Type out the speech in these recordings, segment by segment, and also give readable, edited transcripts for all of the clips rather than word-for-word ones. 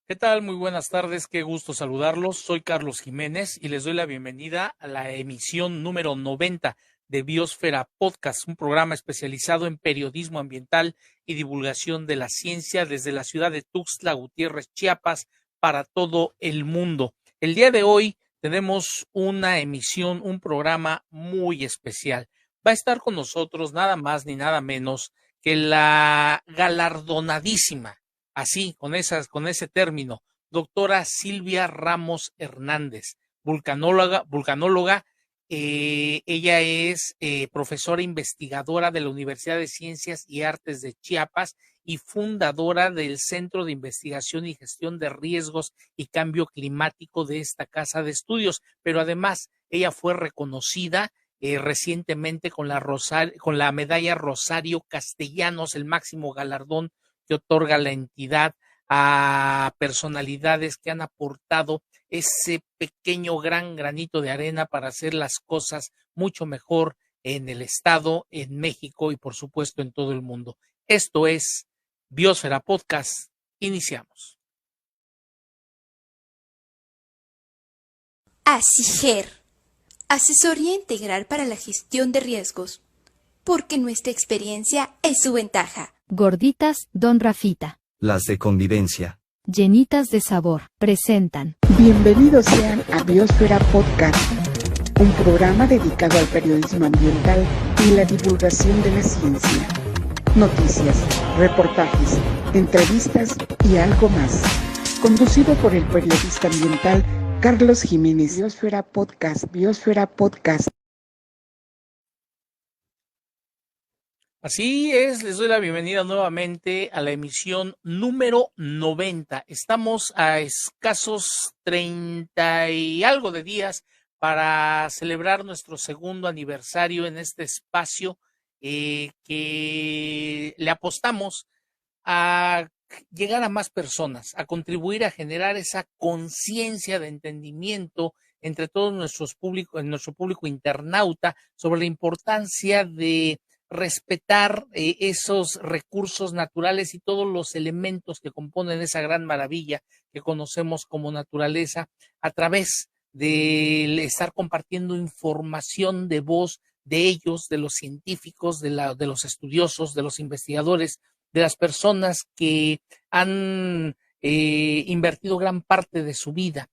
¿Qué tal? Muy buenas tardes, qué gusto saludarlos. Soy Carlos Jiménez y les doy la bienvenida a la emisión número 90 de Biosfera Podcast, un programa especializado en periodismo ambiental y divulgación de la ciencia desde la ciudad de Tuxtla Gutiérrez, Chiapas, para todo el mundo. El día de hoy tenemos una emisión, un programa muy especial. Va a estar con nosotros nada más ni nada menos que la galardonadísima, así, con ese término, doctora Silvia Ramos Hernández, vulcanóloga. Ella es profesora investigadora de la Universidad de Ciencias y Artes de Chiapas y fundadora del Centro de Investigación y Gestión de Riesgos y Cambio Climático de esta casa de estudios. Pero además, ella fue reconocida recientemente con la medalla Rosario Castellanos, el máximo galardón que otorga la entidad a personalidades que han aportado ese pequeño gran granito de arena para hacer las cosas mucho mejor en el estado, en México y por supuesto en todo el mundo. Esto es Biosfera Podcast. Iniciamos. ASIGER, Asesoría Integral para la Gestión de Riesgos, porque nuestra experiencia es su ventaja. Gorditas Don Rafita, las de convivencia, llenitas de sabor, presentan. Bienvenidos sean a Biosfera Podcast, un programa dedicado al periodismo ambiental y la divulgación de la ciencia. Noticias, reportajes, entrevistas y algo más. Conducido por el periodista ambiental Carlos Jiménez. Biosfera Podcast, Biosfera Podcast. Así es, les doy la bienvenida nuevamente a la emisión número 90. Estamos a escasos 30 y algo de días para celebrar nuestro segundo aniversario en este espacio que le apostamos a llegar a más personas, a contribuir a generar esa conciencia de entendimiento entre todos nuestro público internauta sobre la importancia de respetar esos recursos naturales y todos los elementos que componen esa gran maravilla que conocemos como naturaleza, a través de estar compartiendo información de voz de ellos, de los científicos, de los estudiosos, de los investigadores, de las personas que han invertido gran parte de su vida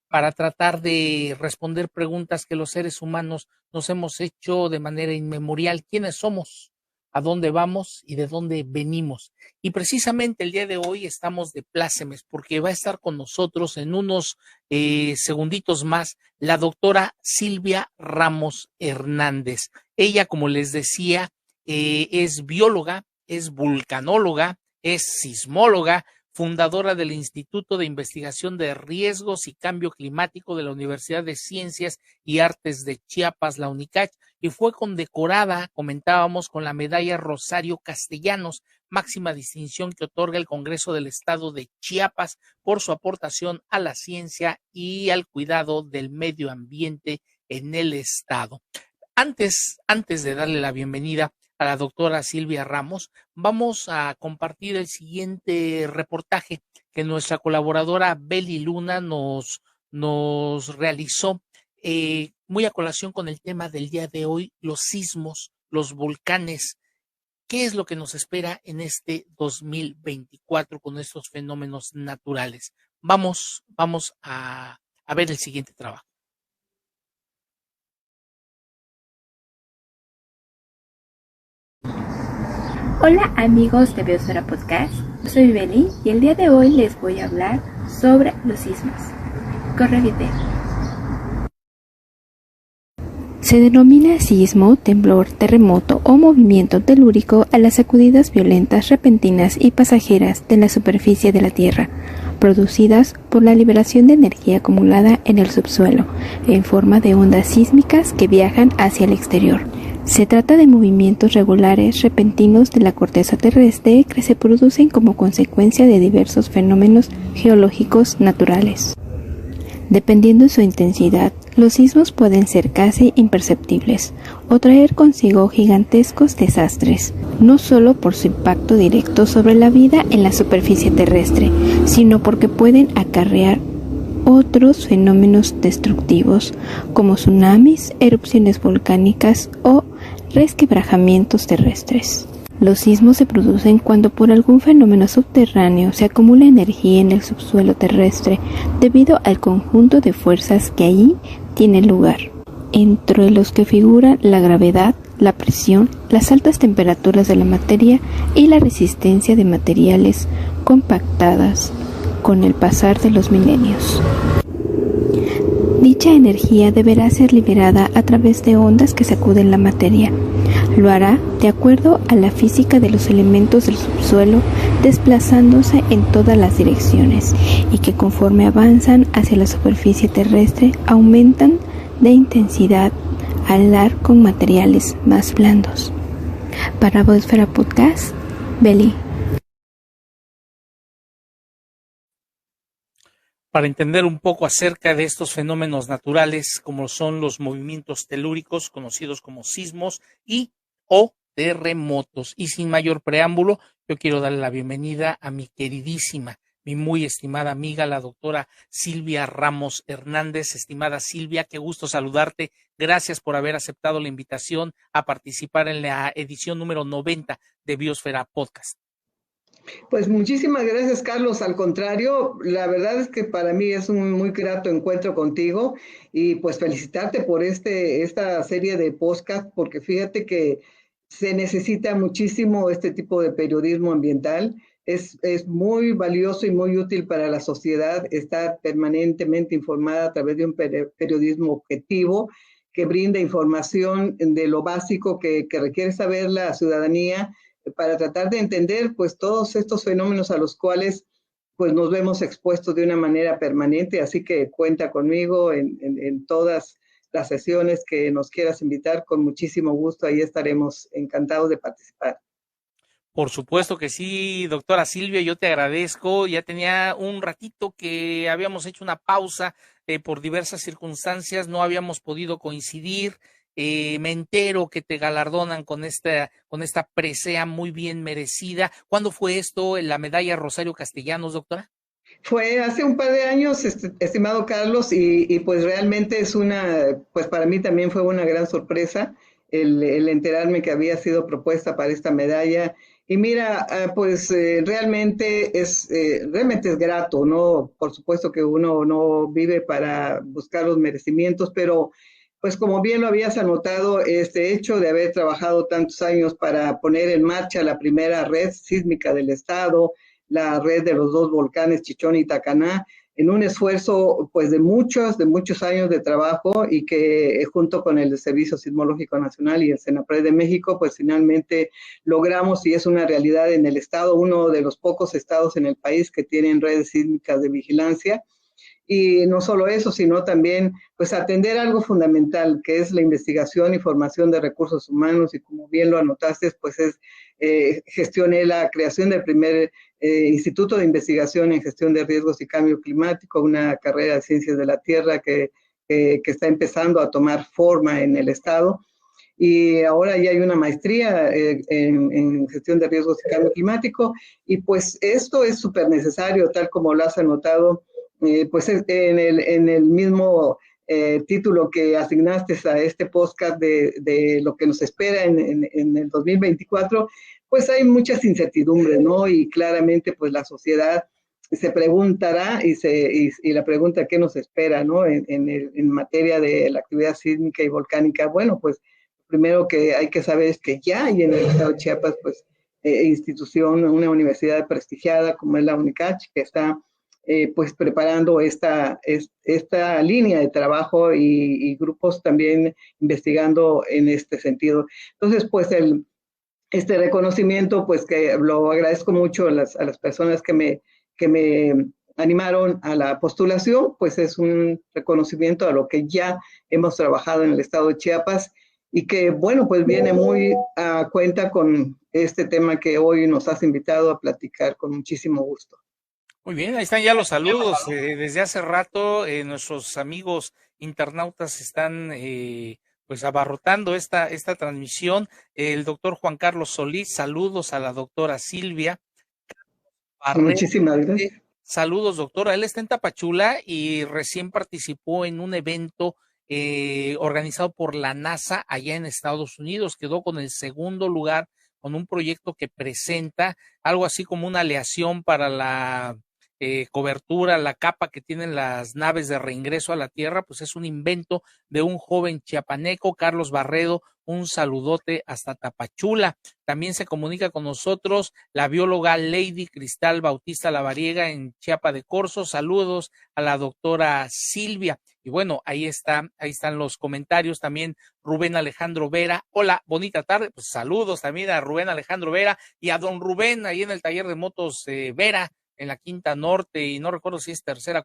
para tratar de responder preguntas que los seres humanos nos hemos hecho de manera inmemorial. ¿Quiénes somos? ¿A dónde vamos? ¿Y de dónde venimos? Y precisamente el día de hoy estamos de plácemes porque va a estar con nosotros en unos segunditos más la doctora Silvia Ramos Hernández. Ella, como les decía, es bióloga, es vulcanóloga, es sismóloga, fundadora del Instituto de Investigación de Riesgos y Cambio Climático de la Universidad de Ciencias y Artes de Chiapas, la UNICACH, y fue condecorada, comentábamos, con la medalla Rosario Castellanos, máxima distinción que otorga el Congreso del Estado de Chiapas por su aportación a la ciencia y al cuidado del medio ambiente en el estado. Antes de darle la bienvenida a la doctora Silvia Ramos, vamos a compartir el siguiente reportaje que nuestra colaboradora Beli Luna nos realizó, muy a colación con el tema del día de hoy, los sismos, los volcanes. ¿Qué es lo que nos espera en este 2024 con estos fenómenos naturales? Vamos a ver el siguiente trabajo. Hola amigos de Biosfera Podcast, soy Beli y el día de hoy les voy a hablar sobre los sismos. Corre video. Se denomina sismo, temblor, terremoto o movimiento telúrico a las sacudidas violentas, repentinas y pasajeras de la superficie de la Tierra, producidas por la liberación de energía acumulada en el subsuelo, en forma de ondas sísmicas que viajan hacia el exterior. Se trata de movimientos regulares, repentinos de la corteza terrestre que se producen como consecuencia de diversos fenómenos geológicos naturales. Dependiendo de su intensidad, Los sismos pueden ser casi imperceptibles o traer consigo gigantescos desastres, no solo por su impacto directo sobre la vida en la superficie terrestre, sino porque pueden acarrear otros fenómenos destructivos como tsunamis, erupciones volcánicas o resquebrajamientos terrestres. Los sismos se producen cuando por algún fenómeno subterráneo se acumula energía en el subsuelo terrestre debido al conjunto de fuerzas que allí tienen lugar, entre los que figuran la gravedad, la presión, las altas temperaturas de la materia y la resistencia de materiales compactadas con el pasar de los milenios. Dicha energía deberá ser liberada a través de ondas que sacuden la materia. Lo hará de acuerdo a la física de los elementos del subsuelo, desplazándose en todas las direcciones y que conforme avanzan hacia la superficie terrestre aumentan de intensidad al dar con materiales más blandos. Para Biosfera Podcast, Beli. Para entender un poco acerca de estos fenómenos naturales, como son los movimientos telúricos, conocidos como sismos y o terremotos. Y sin mayor preámbulo, yo quiero darle la bienvenida a mi queridísima, mi muy estimada amiga, la doctora Silvia Ramos Hernández. Estimada Silvia, qué gusto saludarte. Gracias por haber aceptado la invitación a participar en la edición número 90 de Biosfera Podcast. Pues muchísimas gracias, Carlos. Al contrario, la verdad es que para mí es un muy grato encuentro contigo y pues felicitarte por esta serie de podcast, porque fíjate que se necesita muchísimo este tipo de periodismo ambiental. Es muy valioso y muy útil para la sociedad estar permanentemente informada a través de un periodismo objetivo que brinda información de lo básico que requiere saber la ciudadanía para tratar de entender pues todos estos fenómenos a los cuales pues nos vemos expuestos de una manera permanente, así que cuenta conmigo en todas las sesiones que nos quieras invitar, con muchísimo gusto, ahí estaremos encantados de participar. Por supuesto que sí, doctora Silvia, yo te agradezco. Ya tenía un ratito que habíamos hecho una pausa por diversas circunstancias, no habíamos podido coincidir. Me entero que te galardonan con esta presea muy bien merecida. ¿Cuándo fue esto, la medalla Rosario Castellanos, doctora? Fue hace un par de años, estimado Carlos, y pues realmente pues para mí también fue una gran sorpresa el enterarme que había sido propuesta para esta medalla. Y mira, pues realmente es grato, ¿no? Por supuesto que uno no vive para buscar los merecimientos, pero pues como bien lo habías anotado, este hecho de haber trabajado tantos años para poner en marcha la primera red sísmica del estado, la red de los dos volcanes Chichón y Tacaná, en un esfuerzo pues de muchos años de trabajo y que junto con el Servicio Sismológico Nacional y el CENAPRED de México, pues finalmente logramos, y es una realidad en el estado, uno de los pocos estados en el país que tienen redes sísmicas de vigilancia. Y no solo eso, sino también pues atender algo fundamental, que es la investigación y formación de recursos humanos, y como bien lo anotaste, pues gestioné la creación del primer Instituto de Investigación en Gestión de Riesgos y Cambio Climático, una carrera de Ciencias de la Tierra que está empezando a tomar forma en el estado. Y ahora ya hay una maestría en gestión de riesgos y cambio climático, y pues esto es súper necesario, tal como lo has anotado, pues en el mismo título que asignaste a este podcast de lo que nos espera en el 2024, pues hay muchas incertidumbres, ¿no? Y claramente pues la sociedad se preguntará y la pregunta ¿qué nos espera, ¿no? En materia de la actividad sísmica y volcánica. Bueno, pues primero que hay que saber es que ya hay en el estado de Chiapas pues institución, una universidad prestigiada como es la UNICACH, que está pues preparando esta línea de trabajo y grupos también investigando en este sentido. Entonces, pues este reconocimiento, pues que lo agradezco mucho a las personas que me animaron a la postulación, pues es un reconocimiento a lo que ya hemos trabajado en el estado de Chiapas y que, bueno, pues viene muy a cuenta con este tema que hoy nos has invitado a platicar con muchísimo gusto. Muy bien, ahí están ya los saludos. Desde hace rato nuestros amigos internautas están pues abarrotando esta transmisión. El doctor Juan Carlos Solís, saludos a la doctora Silvia Barrera. Muchísimas gracias. Saludos, doctora. Él está en Tapachula y recién participó en un evento organizado por la NASA allá en Estados Unidos. Quedó con el segundo lugar con un proyecto que presenta algo así como una aleación para la cobertura, la capa que tienen las naves de reingreso a la Tierra, pues es un invento de un joven chiapaneco, Carlos Barredo. Un saludote hasta Tapachula. También se comunica con nosotros la bióloga Lady Cristal Bautista Lavariega en Chiapa de Corzo. Saludos a la doctora Silvia. Y bueno, ahí están los comentarios también. Rubén Alejandro Vera, hola, bonita tarde. Pues saludos también a Rubén Alejandro Vera y a don Rubén ahí en el taller de motos Vera, en la Quinta Norte, y no recuerdo si es tercera,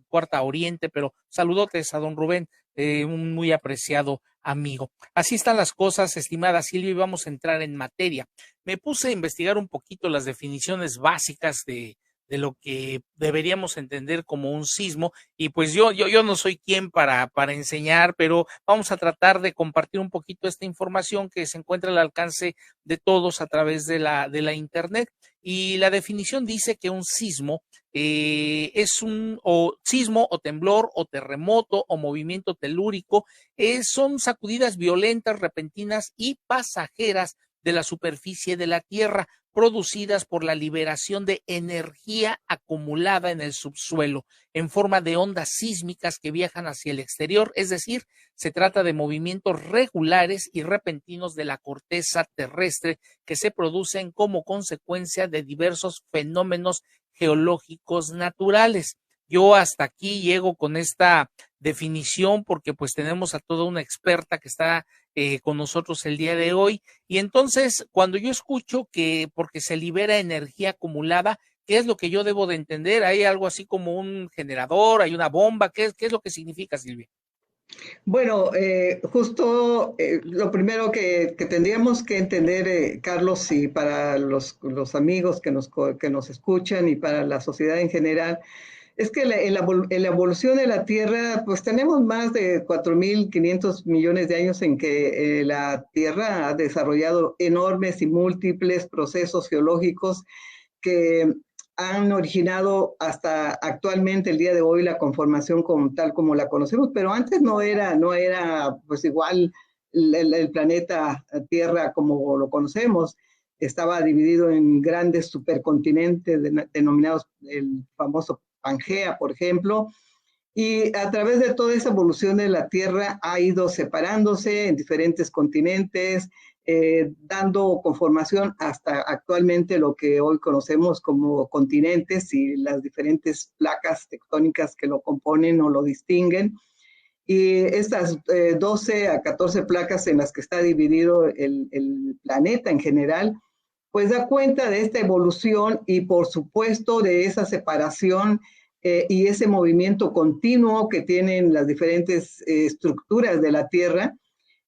cuarta Oriente, pero saludotes a don Rubén, un muy apreciado amigo. Así están las cosas, estimada Silvia, y vamos a entrar en materia. Me puse a investigar un poquito las definiciones básicas de lo que deberíamos entender como un sismo, y pues yo no soy quien para enseñar, pero vamos a tratar de compartir un poquito esta información que se encuentra al alcance de todos a través de la internet. Y la definición dice que un sismo es un sismo o temblor o terremoto o movimiento telúrico, son sacudidas violentas, repentinas y pasajeras de la superficie de la Tierra, producidas por la liberación de energía acumulada en el subsuelo en forma de ondas sísmicas que viajan hacia el exterior, es decir, se trata de movimientos regulares y repentinos de la corteza terrestre que se producen como consecuencia de diversos fenómenos geológicos naturales. Yo hasta aquí llego con esta definición porque pues tenemos a toda una experta que está con nosotros el día de hoy. Y entonces, cuando yo escucho que porque se libera energía acumulada, ¿qué es lo que yo debo de entender? ¿Hay algo así como un generador? ¿Hay una bomba? ¿Qué es lo que significa, Silvia? Bueno, justo lo primero que tendríamos que entender, Carlos, y para los amigos que nos escuchan y para la sociedad en general, es que en la evolución de la Tierra, pues tenemos más de 4.500 millones de años en que la Tierra ha desarrollado enormes y múltiples procesos geológicos que han originado hasta actualmente el día de hoy la conformación tal como la conocemos, pero antes no era pues igual el planeta Tierra como lo conocemos. Estaba dividido en grandes supercontinentes denominados el famoso Pangea, por ejemplo, y a través de toda esa evolución de la Tierra ha ido separándose en diferentes continentes, dando conformación hasta actualmente lo que hoy conocemos como continentes y las diferentes placas tectónicas que lo componen o lo distinguen. Y estas 12 a 14 placas en las que está dividido el planeta en general, pues da cuenta de esta evolución y por supuesto de esa separación y ese movimiento continuo que tienen las diferentes estructuras de la Tierra,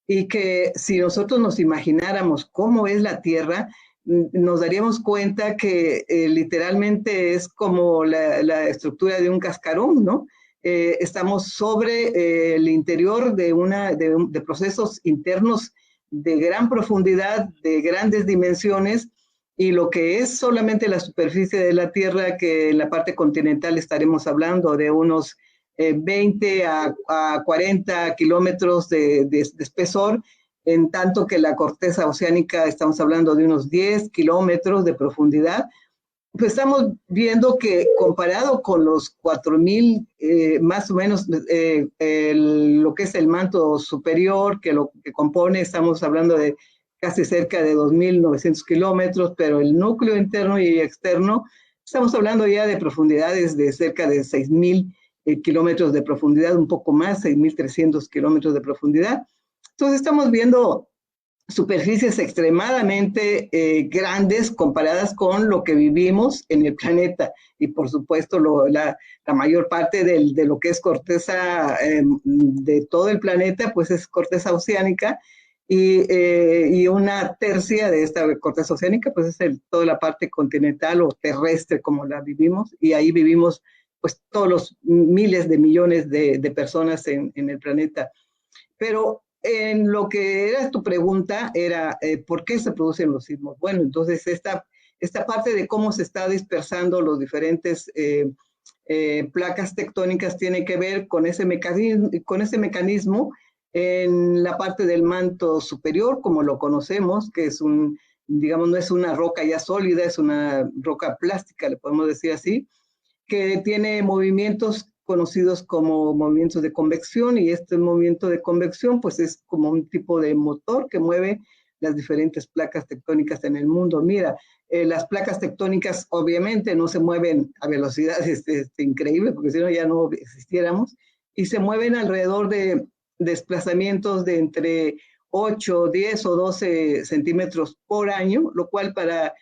y que si nosotros nos imagináramos cómo es la Tierra, nos daríamos cuenta que literalmente es como la estructura de un cascarón, ¿no? Estamos sobre el interior de procesos internos de gran profundidad, de grandes dimensiones, y lo que es solamente la superficie de la Tierra, que en la parte continental estaremos hablando de unos 20 a 40 kilómetros de espesor, en tanto que la corteza oceánica estamos hablando de unos 10 kilómetros de profundidad. Pues estamos viendo que comparado con los 4.000, más o menos lo que es el manto superior, que lo que compone, estamos hablando de casi cerca de 2.900 kilómetros, pero el núcleo interno y externo, estamos hablando ya de profundidades de cerca de 6.000 kilómetros de profundidad, un poco más, 6.300 kilómetros de profundidad. Entonces estamos viendo superficies extremadamente grandes comparadas con lo que vivimos en el planeta, y por supuesto la mayor parte de lo que es corteza de todo el planeta pues es corteza oceánica, y una tercia de esta corteza oceánica, pues es toda la parte continental o terrestre como la vivimos, y ahí vivimos pues todos los miles de millones de personas en el planeta. Pero en lo que era tu pregunta era, ¿por qué se producen los sismos? Bueno, entonces esta parte de cómo se está dispersando los diferentes placas tectónicas tiene que ver con ese mecanismo en la parte del manto superior, como lo conocemos, que es digamos, no es una roca ya sólida, es una roca plástica, le podemos decir así, que tiene movimientos conocidos como movimientos de convección, y este movimiento de convección pues es como un tipo de motor que mueve las diferentes placas tectónicas en el mundo. Mira, las placas tectónicas obviamente no se mueven a velocidades increíbles, porque si no ya no existiéramos, y se mueven alrededor de desplazamientos de entre 8, 10 o 12 centímetros por año, lo cual para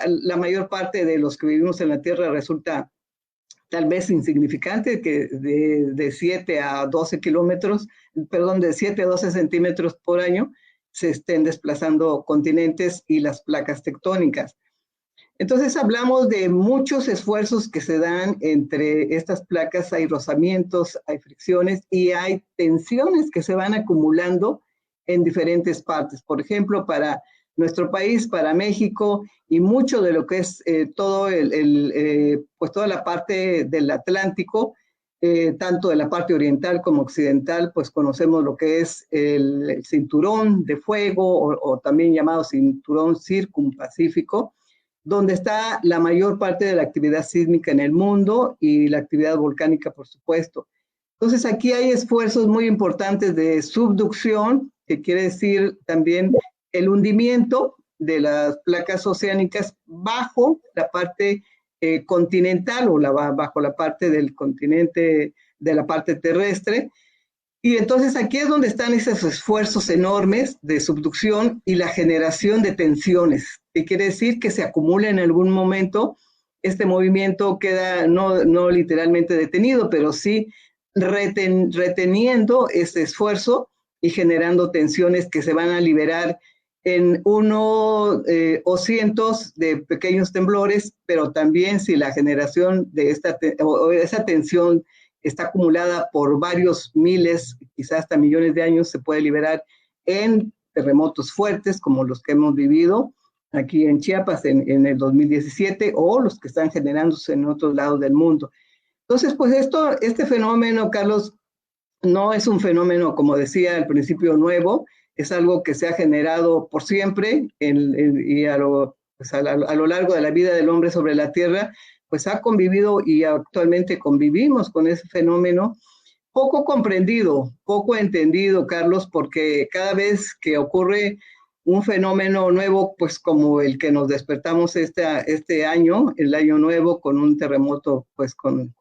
la mayor parte de los que vivimos en la Tierra resulta tal vez insignificante, que de 7 a 12 kilómetros, perdón, de 7 a 12 centímetros por año se estén desplazando continentes y las placas tectónicas. Entonces hablamos de muchos esfuerzos que se dan entre estas placas, hay rozamientos, hay fricciones y hay tensiones que se van acumulando en diferentes partes. Por ejemplo, para nuestro país, para México, y mucho de lo que es pues toda la parte del Atlántico, tanto de la parte oriental como occidental, pues conocemos lo que es el cinturón de fuego o también llamado cinturón circumpacífico, donde está la mayor parte de la actividad sísmica en el mundo y la actividad volcánica, por supuesto. Entonces aquí hay esfuerzos muy importantes de subducción, que quiere decir también el hundimiento de las placas oceánicas bajo la parte continental o bajo la parte del continente, de la parte terrestre. Y entonces aquí es donde están esos esfuerzos enormes de subducción y la generación de tensiones, que quiere decir que se acumula en algún momento. Este movimiento queda no literalmente detenido, pero sí reteniendo ese esfuerzo y generando tensiones que se van a liberar en uno o cientos de pequeños temblores, pero también si la generación de esa tensión está acumulada por varios miles, quizás hasta millones de años, se puede liberar en terremotos fuertes como los que hemos vivido aquí en Chiapas en el 2017 o los que están generándose en otros lados del mundo. Entonces, pues este fenómeno, Carlos, no es un fenómeno, como decía al principio, nuevo, es algo que se ha generado por siempre y a lo largo de la vida del hombre sobre la Tierra, pues ha convivido y actualmente convivimos con ese fenómeno, poco comprendido, poco entendido, Carlos, porque cada vez que ocurre un fenómeno nuevo, pues como el que nos despertamos este año, el año nuevo, con un terremoto, pues con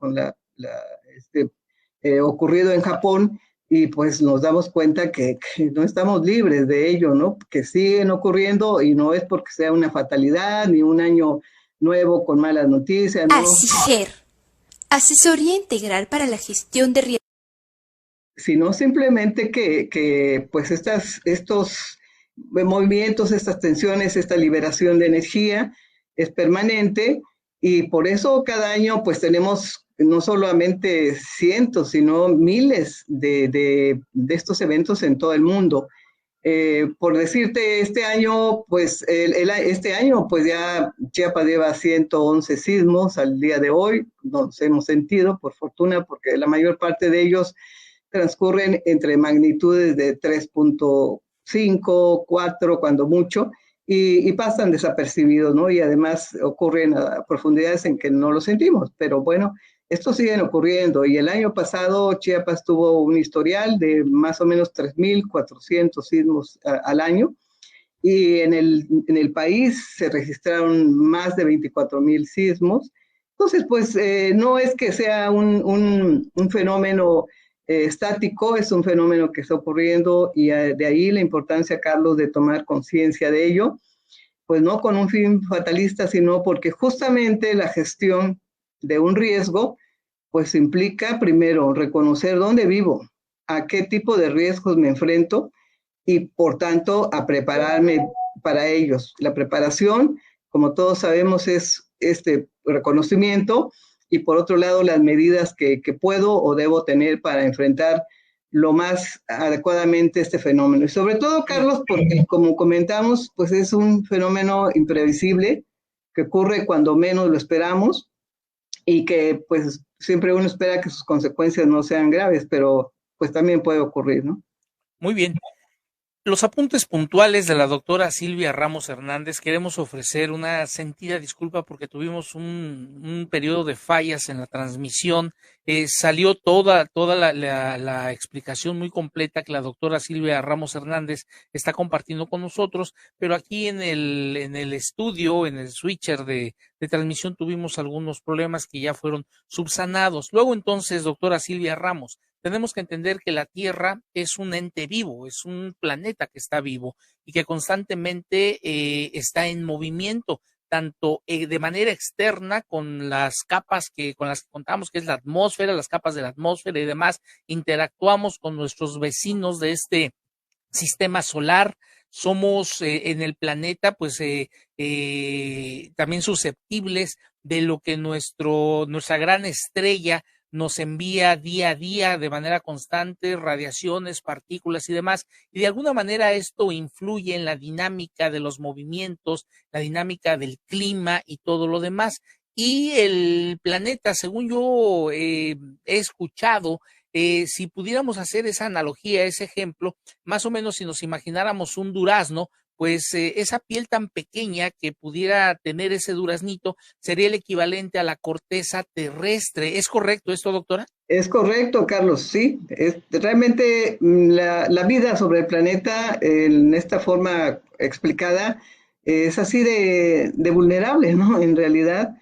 ocurrido en Japón, y pues nos damos cuenta que no estamos libres de ello, ¿no? Que siguen ocurriendo y no es porque sea una fatalidad ni un año nuevo con malas noticias, ¿no? ASIGER, Asesoría Integral para la Gestión de Riesgos. Sino simplemente que pues estos movimientos, estas tensiones, esta liberación de energía es permanente, y por eso cada año pues tenemos no solamente cientos, sino miles de estos eventos en todo el mundo. Por decirte, este año, pues ya Chiapas lleva 111 sismos al día de hoy, nos hemos sentido, por fortuna, porque la mayor parte de ellos transcurren entre magnitudes de 3.5, 4, cuando mucho, y pasan desapercibidos, ¿no? Y además ocurren a profundidades en que no lo sentimos, pero bueno, estos siguen ocurriendo, y el año pasado Chiapas tuvo un historial de más o menos 3.400 sismos al año, y en el país se registraron más de 24.000 sismos. Entonces, pues no es que sea un fenómeno estático, es un fenómeno que está ocurriendo, y de ahí la importancia, Carlos, de tomar conciencia de ello, pues no con un fin fatalista, sino porque justamente la gestión de un riesgo, pues implica primero reconocer dónde vivo, a qué tipo de riesgos me enfrento, y por tanto a prepararme para ellos. La preparación, como todos sabemos, es este reconocimiento y por otro lado las medidas que puedo o debo tener para enfrentar lo más adecuadamente este fenómeno. Y sobre todo, Carlos, porque como comentamos, pues es un fenómeno imprevisible que ocurre cuando menos lo esperamos y que pues siempre uno espera que sus consecuencias no sean graves, pero pues también puede ocurrir, ¿no? Muy bien. Los apuntes puntuales de la doctora Silvia Ramos Hernández. Queremos ofrecer una sentida disculpa porque tuvimos un periodo de fallas en la transmisión. Salió toda la explicación muy completa que la doctora Silvia Ramos Hernández está compartiendo con nosotros, pero aquí en el estudio, en el switcher de transmisión, tuvimos algunos problemas que ya fueron subsanados. Luego entonces, doctora Silvia Ramos, tenemos que entender que la Tierra es un ente vivo, es un planeta que está vivo y que constantemente está en movimiento, tanto de manera externa con las capas con las que contamos, que es la atmósfera, las capas de la atmósfera y demás. Interactuamos con nuestros vecinos de este sistema solar. Somos en el planeta pues también susceptibles de lo que nuestra gran estrella nos envía día a día de manera constante, radiaciones, partículas y demás, y de alguna manera esto influye en la dinámica de los movimientos, la dinámica del clima y todo lo demás. Y el planeta, según yo he escuchado, si pudiéramos hacer esa analogía, ese ejemplo, más o menos si nos imagináramos un durazno, pues esa piel tan pequeña que pudiera tener ese duraznito sería el equivalente a la corteza terrestre. ¿Es correcto esto, doctora? Es correcto, Carlos, sí. Realmente la vida sobre el planeta en esta forma explicada es así de vulnerable, ¿no? En realidad,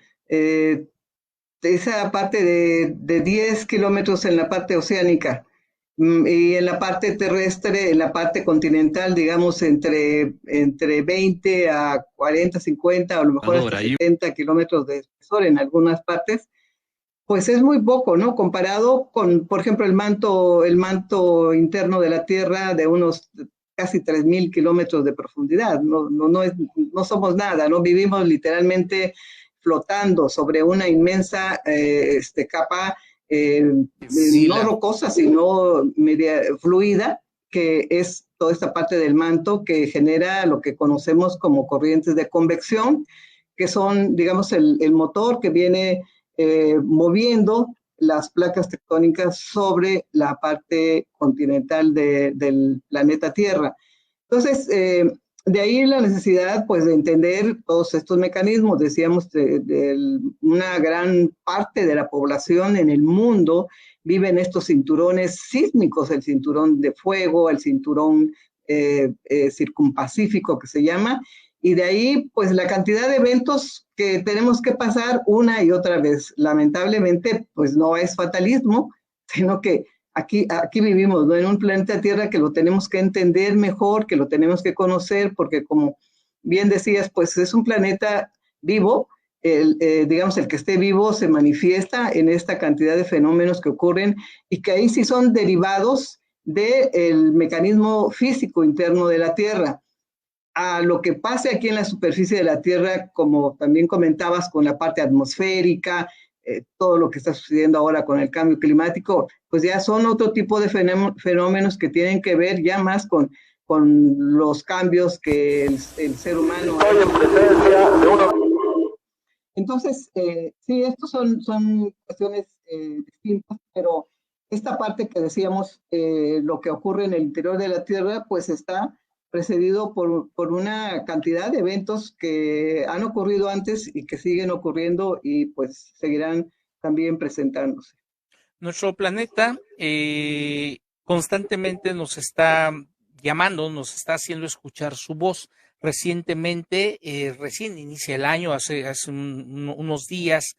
esa parte de 10 kilómetros en la parte oceánica, y en la parte terrestre, en la parte continental, digamos, entre 20 a 40, 50, o a lo mejor hasta 70 kilómetros de espesor en algunas partes, pues es muy poco, ¿no? Comparado con, por ejemplo, el manto interno de la Tierra de unos casi 3,000 kilómetros de profundidad. No somos nada, ¿no? Vivimos literalmente flotando sobre una inmensa capa no rocosa, sino media fluida, que es toda esta parte del manto que genera lo que conocemos como corrientes de convección, que son, digamos, el motor que viene moviendo las placas tectónicas sobre la parte continental del planeta Tierra. Entonces, de ahí la necesidad, pues, de entender todos estos mecanismos. Decíamos, una gran parte de la población en el mundo vive en estos cinturones sísmicos, el cinturón de fuego, el cinturón circumpacífico que se llama, y de ahí, pues, la cantidad de eventos que tenemos que pasar una y otra vez. Lamentablemente, pues, no es fatalismo, sino que aquí vivimos, ¿no? En un planeta Tierra que lo tenemos que entender mejor, que lo tenemos que conocer, porque como bien decías, pues es un planeta vivo. Digamos, el que esté vivo se manifiesta en esta cantidad de fenómenos que ocurren y que ahí sí son derivados del mecanismo físico interno de la Tierra. A lo que pase aquí en la superficie de la Tierra, como también comentabas, con la parte atmosférica, todo lo que está sucediendo ahora con el cambio climático, pues ya son otro tipo de fenómenos que tienen que ver ya más con los cambios que el ser humano ha. Entonces, sí, estos son cuestiones distintas, pero esta parte que decíamos, lo que ocurre en el interior de la Tierra, pues está precedido por una cantidad de eventos que han ocurrido antes y que siguen ocurriendo y pues seguirán también presentándose. Nuestro planeta constantemente nos está llamando, nos está haciendo escuchar su voz. Recientemente, recién inicia el año, hace unos días,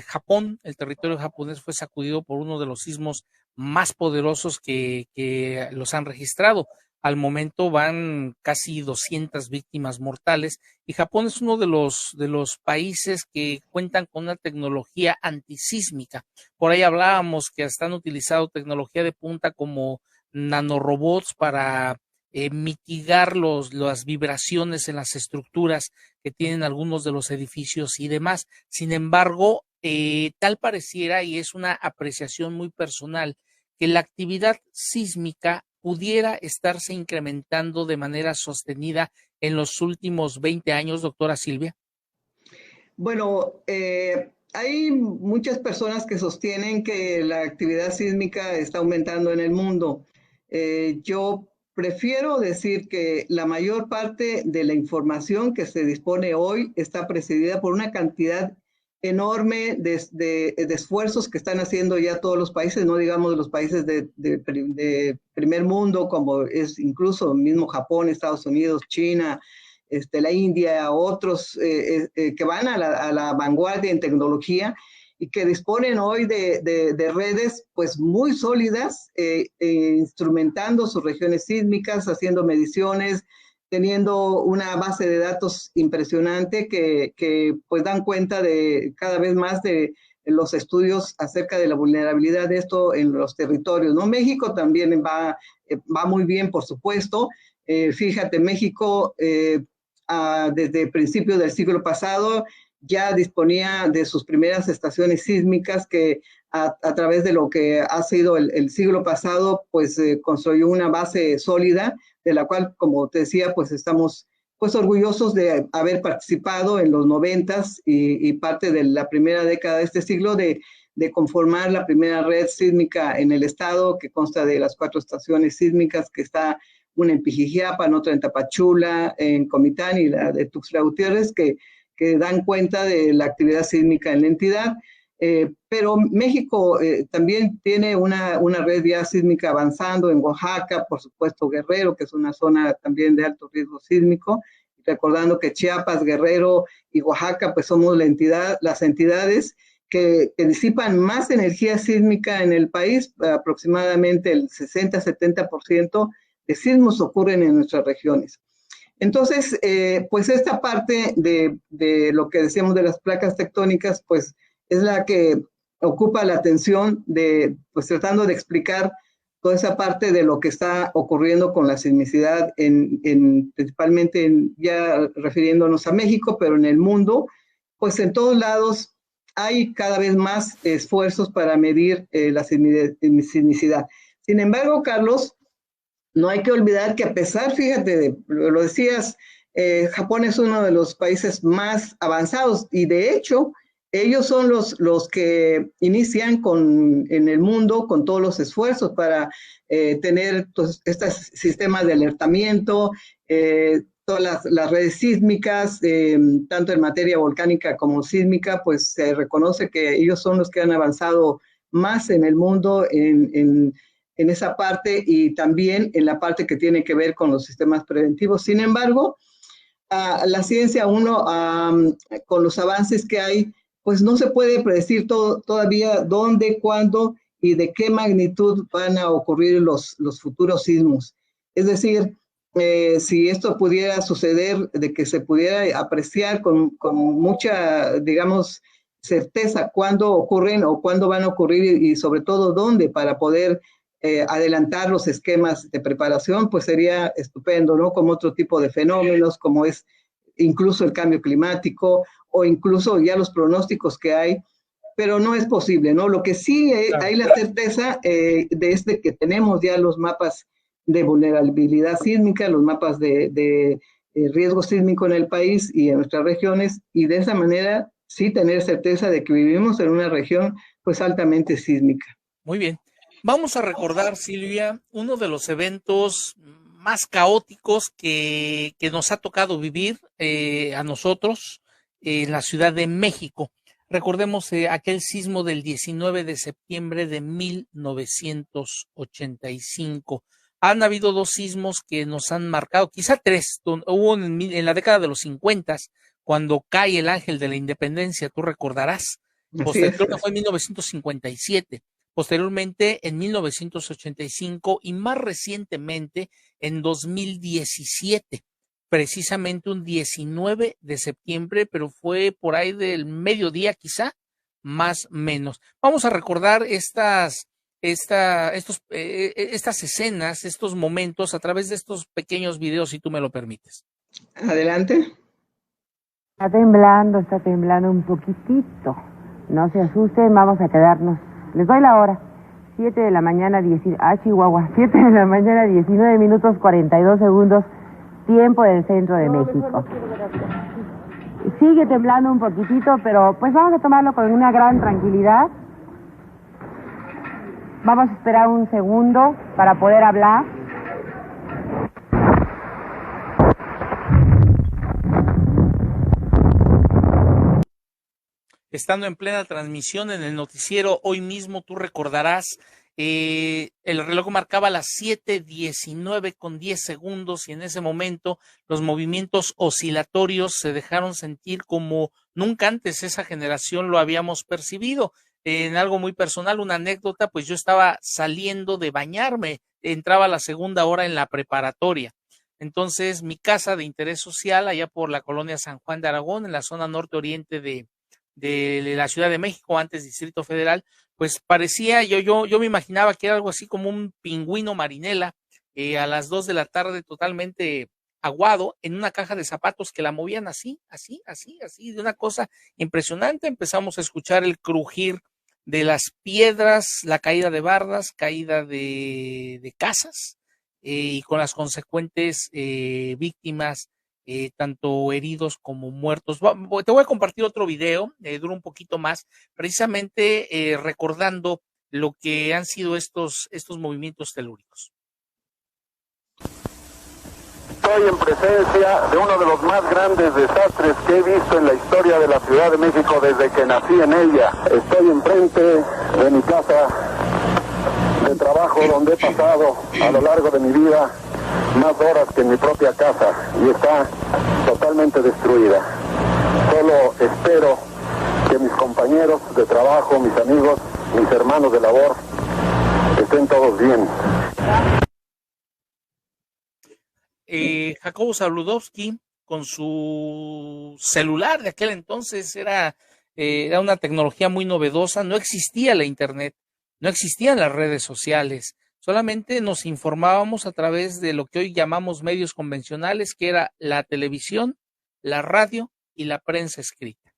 Japón, el territorio japonés fue sacudido por uno de los sismos más poderosos que los han registrado. Al momento van casi 200 víctimas mortales y Japón es uno de los países que cuentan con una tecnología antisísmica. Por ahí hablábamos que hasta han utilizado tecnología de punta como nanorobots para mitigar las vibraciones en las estructuras que tienen algunos de los edificios y demás. Sin embargo, tal pareciera, y es una apreciación muy personal, que la actividad sísmica pudiera estarse incrementando de manera sostenida en los últimos 20 años, doctora Silvia. Bueno, hay muchas personas que sostienen que la actividad sísmica está aumentando en el mundo. Yo prefiero decir que la mayor parte de la información que se dispone hoy está precedida por una cantidad enorme de esfuerzos que están haciendo ya todos los países, no digamos los países de primer mundo, como es incluso mismo Japón, Estados Unidos, China, la India, otros que van a la vanguardia en tecnología y que disponen hoy de redes pues muy sólidas, instrumentando sus regiones sísmicas, haciendo mediciones, teniendo una base de datos impresionante que pues dan cuenta de cada vez más de los estudios acerca de la vulnerabilidad de esto en los territorios, ¿no? México también va muy bien, por supuesto. Fíjate, México desde principios del siglo pasado ya disponía de sus primeras estaciones sísmicas que a través de lo que ha sido el siglo pasado, pues construyó una base sólida, de la cual, como te decía, pues estamos pues orgullosos de haber participado en los 90s y parte de la primera década de este siglo de conformar la primera red sísmica en el estado, que consta de las 4 estaciones sísmicas, que está una en Pijijiapan, otra en Tapachula, en Comitán y la de Tuxtla Gutiérrez, que dan cuenta de la actividad sísmica en la entidad. Pero México también tiene una red ya sísmica avanzando en Oaxaca, por supuesto Guerrero, que es una zona también de alto riesgo sísmico, recordando que Chiapas, Guerrero y Oaxaca pues somos las entidades que disipan más energía sísmica en el país. Aproximadamente el 60-70% de sismos ocurren en nuestras regiones. Entonces, pues esta parte de lo que decíamos de las placas tectónicas, pues es la que ocupa la atención pues tratando de explicar toda esa parte de lo que está ocurriendo con la sismicidad, principalmente ya refiriéndonos a México, pero en el mundo, pues en todos lados hay cada vez más esfuerzos para medir la sismicidad. Sin embargo, Carlos, no hay que olvidar que a pesar, fíjate, lo decías, Japón es uno de los países más avanzados y de hecho ellos son los que inician en el mundo con todos los esfuerzos para tener estos sistemas de alertamiento, todas las redes sísmicas, tanto en materia volcánica como sísmica, pues se reconoce que ellos son los que han avanzado más en el mundo en esa parte y también en la parte que tiene que ver con los sistemas preventivos. Sin embargo, la ciencia con los avances que hay, pues no se puede predecir todavía dónde, cuándo y de qué magnitud van a ocurrir los futuros sismos. Es decir, si esto pudiera suceder, de que se pudiera apreciar con mucha, digamos, certeza cuándo ocurren o cuándo van a ocurrir y sobre todo dónde para poder adelantar los esquemas de preparación, pues sería estupendo, ¿no? Como otro tipo de fenómenos, como es incluso el cambio climático o incluso ya los pronósticos que hay, pero no es posible, ¿no? Lo que sí hay la certeza de que tenemos ya los mapas de vulnerabilidad sísmica, los mapas de riesgo sísmico en el país y en nuestras regiones, y de esa manera sí tener certeza de que vivimos en una región pues altamente sísmica. Muy bien. Vamos a recordar, Silvia, uno de los eventos más caóticos que nos ha tocado vivir a nosotros en la Ciudad de México. Recordemos aquel sismo del 19 de septiembre de 1985. Han habido 2 sismos que nos han marcado, quizá 3. Hubo en la década de los 50, cuando cae el Ángel de la Independencia, tú recordarás. Creo que fue en 1957. Posteriormente, en 1985 y más recientemente en 2017, precisamente un 19 de septiembre, pero fue por ahí del mediodía quizá, más o menos. Vamos a recordar estas estas escenas, estos momentos a través de estos pequeños videos, si tú me lo permites. Adelante. Está temblando un poquitito. No se asusten, vamos a quedarnos. Les doy la hora. 7 de la mañana, Chihuahua. 7 de la mañana, 19 minutos 42 segundos, tiempo del centro de México. Sigue temblando un poquitito, pero pues vamos a tomarlo con una gran tranquilidad. Vamos a esperar un segundo para poder hablar. Estando en plena transmisión en el noticiero hoy mismo, tú recordarás, el reloj marcaba las 7:19 con 10 segundos y en ese momento los movimientos oscilatorios se dejaron sentir como nunca antes esa generación lo habíamos percibido. En algo muy personal, una anécdota, pues yo estaba saliendo de bañarme, entraba a la segunda hora en la preparatoria. Entonces mi casa de interés social allá por la colonia San Juan de Aragón, en la zona norte-oriente de la Ciudad de México, antes Distrito Federal, pues parecía, yo me imaginaba que era algo así como un pingüino marinela, a las 2 de la tarde totalmente aguado, en una caja de zapatos que la movían así, de una cosa impresionante. Empezamos a escuchar el crujir de las piedras, la caída de bardas, caída de casas, y con las consecuentes víctimas, tanto heridos como muertos. Te voy a compartir otro video, dura un poquito más, precisamente recordando lo que han sido estos movimientos telúricos. Estoy en presencia de uno de los más grandes desastres que he visto en la historia de la Ciudad de México desde que nací en ella. Estoy enfrente de mi casa de trabajo, donde he pasado a lo largo de mi vida más horas que en mi propia casa, y está totalmente destruida. Solo espero que mis compañeros de trabajo, mis amigos, mis hermanos de labor estén todos bien. Jacobo Zabludovsky, con su celular de aquel entonces, era una tecnología muy novedosa, no existía la internet, no existían las redes sociales, solamente nos informábamos a través de lo que hoy llamamos medios convencionales, que era la televisión, la radio y la prensa escrita.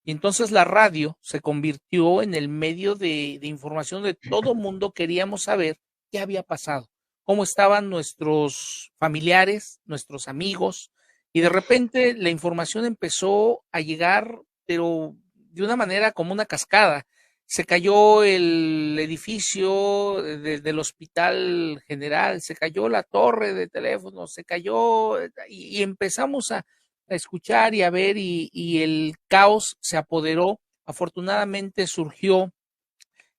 Y entonces la radio se convirtió en el medio de información de todo mundo. Queríamos saber qué había pasado, cómo estaban nuestros familiares, nuestros amigos, y de repente la información empezó a llegar, pero de una manera como una cascada. Se cayó el edificio del Hospital General, se cayó la torre de teléfono, se cayó, y empezamos a escuchar y a ver, y el caos se apoderó. Afortunadamente surgió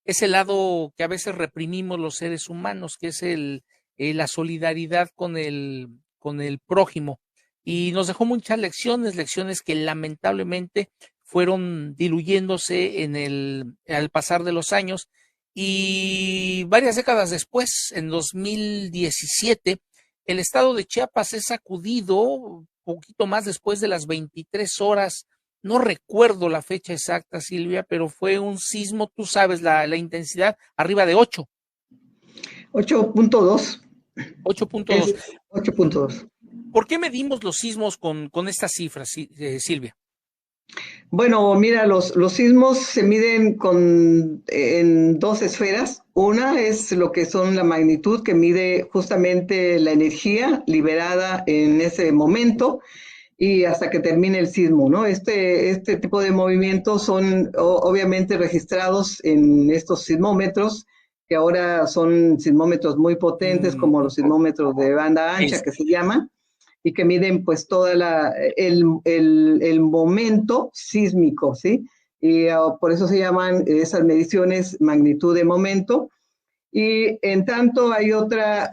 ese lado que a veces reprimimos los seres humanos, que es la solidaridad con el prójimo, y nos dejó muchas lecciones que lamentablemente fueron diluyéndose al pasar de los años, y varias décadas después, en 2017, el estado de Chiapas es sacudido poquito más después de las 23 horas. No recuerdo la fecha exacta, Silvia, pero fue un sismo, tú sabes la intensidad, arriba de 8. 8.2. 8.2. 8.2. ¿Por qué medimos los sismos con estas cifras, Silvia? Bueno, mira, los sismos se miden en dos esferas. Una es lo que son la magnitud, que mide justamente la energía liberada en ese momento y hasta que termine el sismo, ¿no? Este tipo de movimientos son obviamente registrados en estos sismómetros, que ahora son sismómetros muy potentes, como los sismómetros de banda ancha, que se llaman, y que miden pues toda el momento sísmico, ¿sí? Y por eso se llaman esas mediciones magnitud de momento. Y en tanto hay otra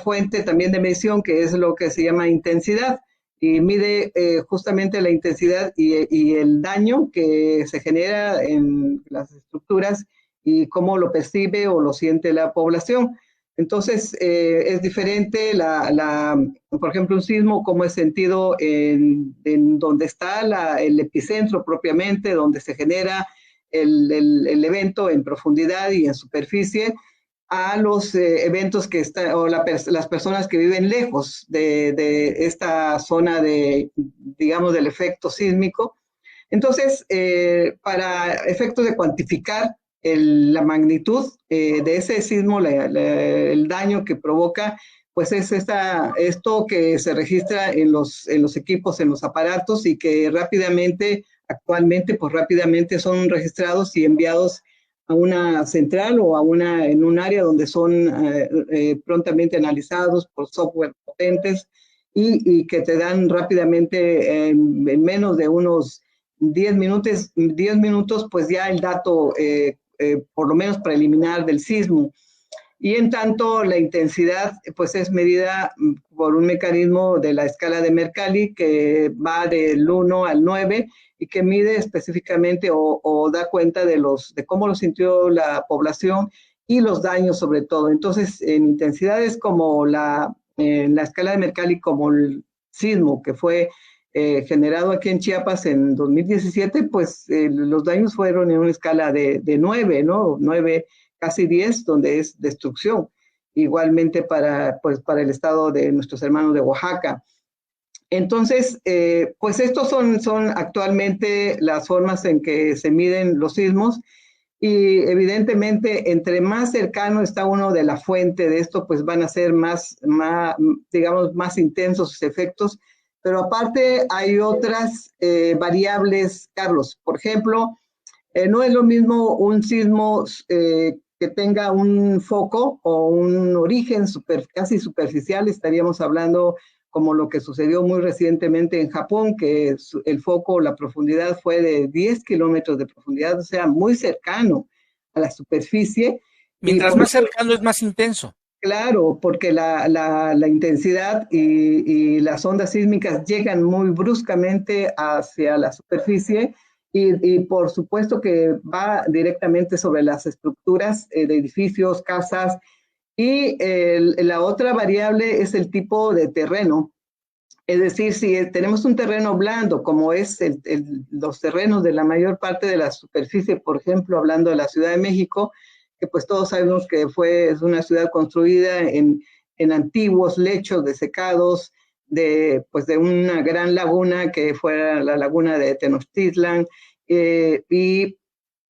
fuente también de medición, que es lo que se llama intensidad, y mide justamente la intensidad y el daño que se genera en las estructuras y cómo lo percibe o lo siente la población. Entonces, es diferente, por ejemplo, un sismo, como es sentido en donde está el epicentro propiamente, donde se genera el evento en profundidad y en superficie a los eventos que están, o las personas que viven lejos de esta zona digamos, del efecto sísmico. Entonces, para efectos de cuantificar la magnitud de ese sismo, el daño que provoca, pues es esto que se registra en los equipos, en los aparatos, y que actualmente, pues rápidamente son registrados y enviados a una central o en un área donde son prontamente analizados por software potentes y que te dan rápidamente, en menos de unos 10 minutos, pues ya el dato, por lo menos preliminar del sismo. Y en tanto, la intensidad pues es medida por un mecanismo de la escala de Mercalli que va del 1 al 9 y que mide específicamente o da cuenta de cómo lo sintió la población y los daños sobre todo. Entonces, en intensidades como en la escala de Mercalli, como el sismo que fue generado aquí en Chiapas en 2017, pues los daños fueron en una escala de 9, ¿no? 9, casi 10, donde es destrucción. Igualmente para el estado de nuestros hermanos de Oaxaca. Entonces, pues estos son actualmente las formas en que se miden los sismos, y evidentemente entre más cercano está uno de la fuente de esto, pues van a ser digamos, más intensos sus efectos. Pero aparte hay otras variables, Carlos. Por ejemplo, no es lo mismo un sismo que tenga un foco o un origen casi superficial. Estaríamos hablando como lo que sucedió muy recientemente en Japón, que el foco, la profundidad fue de 10 kilómetros de profundidad, o sea, muy cercano a la superficie. Mientras más cercano es más intenso. Claro, porque la intensidad y las ondas sísmicas llegan muy bruscamente hacia la superficie y por supuesto que va directamente sobre las estructuras de edificios, casas. Y la otra variable es el tipo de terreno. Es decir, si tenemos un terreno blando, como es los terrenos de la mayor parte de la superficie, por ejemplo, hablando de la Ciudad de México, que pues todos sabemos que es una ciudad construida en antiguos lechos desecados de una gran laguna que fuera la laguna de Tenochtitlan, y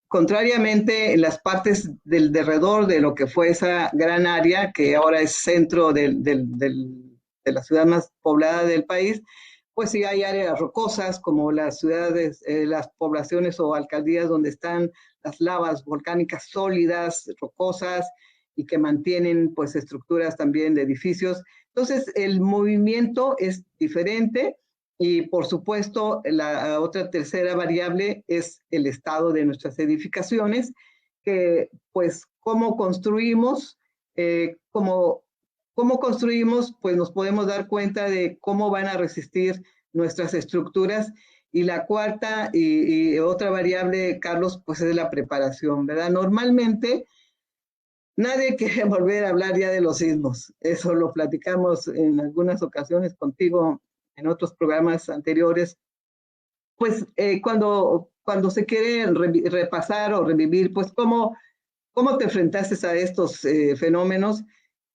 contrariamente, en las partes del derredor de lo que fue esa gran área, que ahora es centro de la ciudad más poblada del país, pues sí hay áreas rocosas como las ciudades, las poblaciones o alcaldías donde están las lavas volcánicas sólidas, rocosas, y que mantienen pues estructuras también de edificios. Entonces, el movimiento es diferente. Y por supuesto, la otra tercera variable es el estado de nuestras edificaciones, que pues cómo construimos, pues nos podemos dar cuenta de cómo van a resistir nuestras estructuras. Y la cuarta y otra variable, Carlos, pues es la preparación, ¿verdad? Normalmente nadie quiere volver a hablar ya de los sismos. Eso lo platicamos en algunas ocasiones contigo, en otros programas anteriores. Pues cuando se quiere repasar o revivir, pues cómo te enfrentaste a estos fenómenos,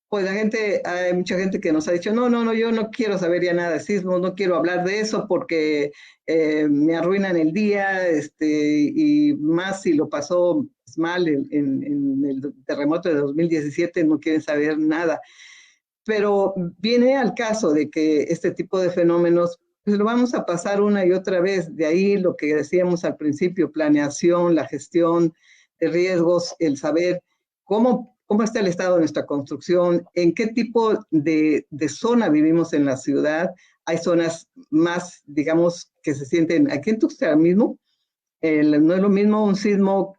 pues hay mucha gente que nos ha dicho, no, yo no quiero saber ya nada de sismos, no quiero hablar de eso porque me arruinan el día, y más si lo pasó mal en el terremoto de 2017, no quieren saber nada. Pero viene al caso de que este tipo de fenómenos, pues lo vamos a pasar una y otra vez. De ahí lo que decíamos al principio, planeación, la gestión de riesgos, el saber cómo está el estado de nuestra construcción, en qué tipo de zona vivimos en la ciudad. Hay zonas más, digamos, que se sienten, aquí en Tuxtla mismo, no es lo mismo un sismo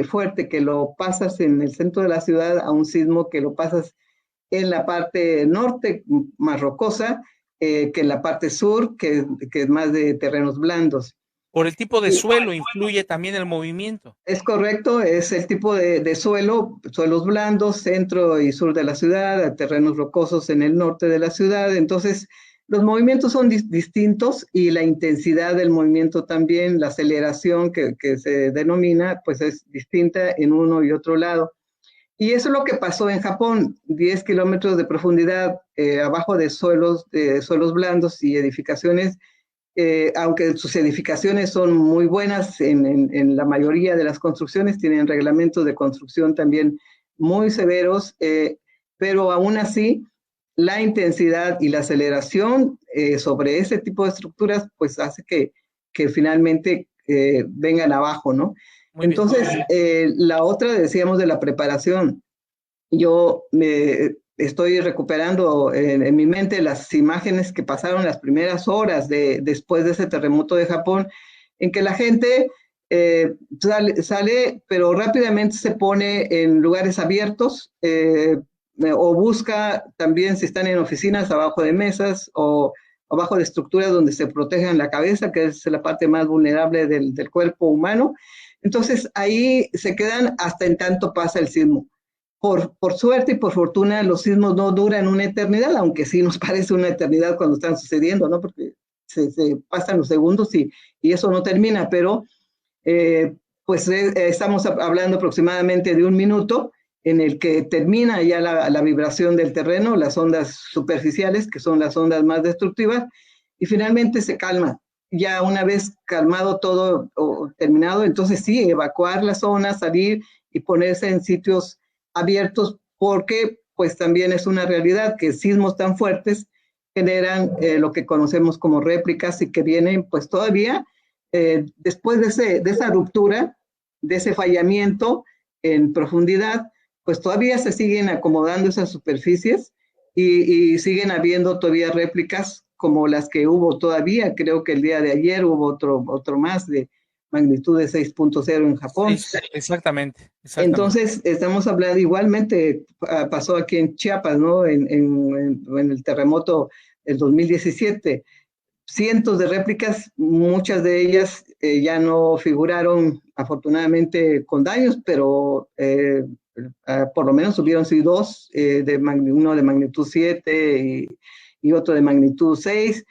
fuerte que lo pasas en el centro de la ciudad a un sismo que lo pasas en la parte norte, más rocosa, que en la parte sur, que es más de terrenos blandos. Por el tipo de suelo influye también el movimiento. Es correcto, es el tipo de suelo, suelos blandos, centro y sur de la ciudad, terrenos rocosos en el norte de la ciudad. Entonces, los movimientos son distintos y la intensidad del movimiento también, la aceleración que se denomina, pues es distinta en uno y otro lado. Y eso es lo que pasó en Japón, 10 kilómetros de profundidad abajo de suelos blandos y edificaciones, aunque sus edificaciones son muy buenas en la mayoría de las construcciones, tienen reglamentos de construcción también muy severos, pero aún así la intensidad y la aceleración sobre ese tipo de estructuras pues hace que finalmente vengan abajo, ¿no? Muy Entonces, la otra, decíamos, de la preparación. Yo estoy recuperando en mi mente las imágenes que pasaron las primeras horas después de ese terremoto de Japón, en que la gente sale, pero rápidamente se pone en lugares abiertos, o busca también, si están en oficinas, abajo de mesas o abajo de estructuras donde se protejan la cabeza, que es la parte más vulnerable del cuerpo humano. Entonces ahí se quedan hasta en tanto pasa el sismo. Por suerte y por fortuna, los sismos no duran una eternidad, aunque sí nos parece una eternidad cuando están sucediendo, ¿no? Porque se pasan los segundos y eso no termina, pero pues estamos hablando aproximadamente de un minuto en el que termina ya la vibración del terreno, las ondas superficiales, que son las ondas más destructivas, y finalmente se calma. Ya una vez calmado todo o terminado, entonces sí, evacuar la zona, salir y ponerse en sitios abiertos, porque pues también es una realidad que sismos tan fuertes generan lo que conocemos como réplicas y que vienen pues todavía después de esa ruptura, de ese fallamiento en profundidad, pues todavía se siguen acomodando esas superficies y siguen habiendo todavía réplicas como las que hubo todavía. Creo que el día de ayer hubo otro más de magnitud de 6.0 en Japón. Sí, exactamente. Entonces, estamos hablando, igualmente pasó aquí en Chiapas, ¿no? En el terremoto del 2017. Cientos de réplicas, muchas de ellas ya no figuraron afortunadamente con daños, pero por lo menos hubieron sí dos, uno de magnitud 7 y otro de magnitud 6.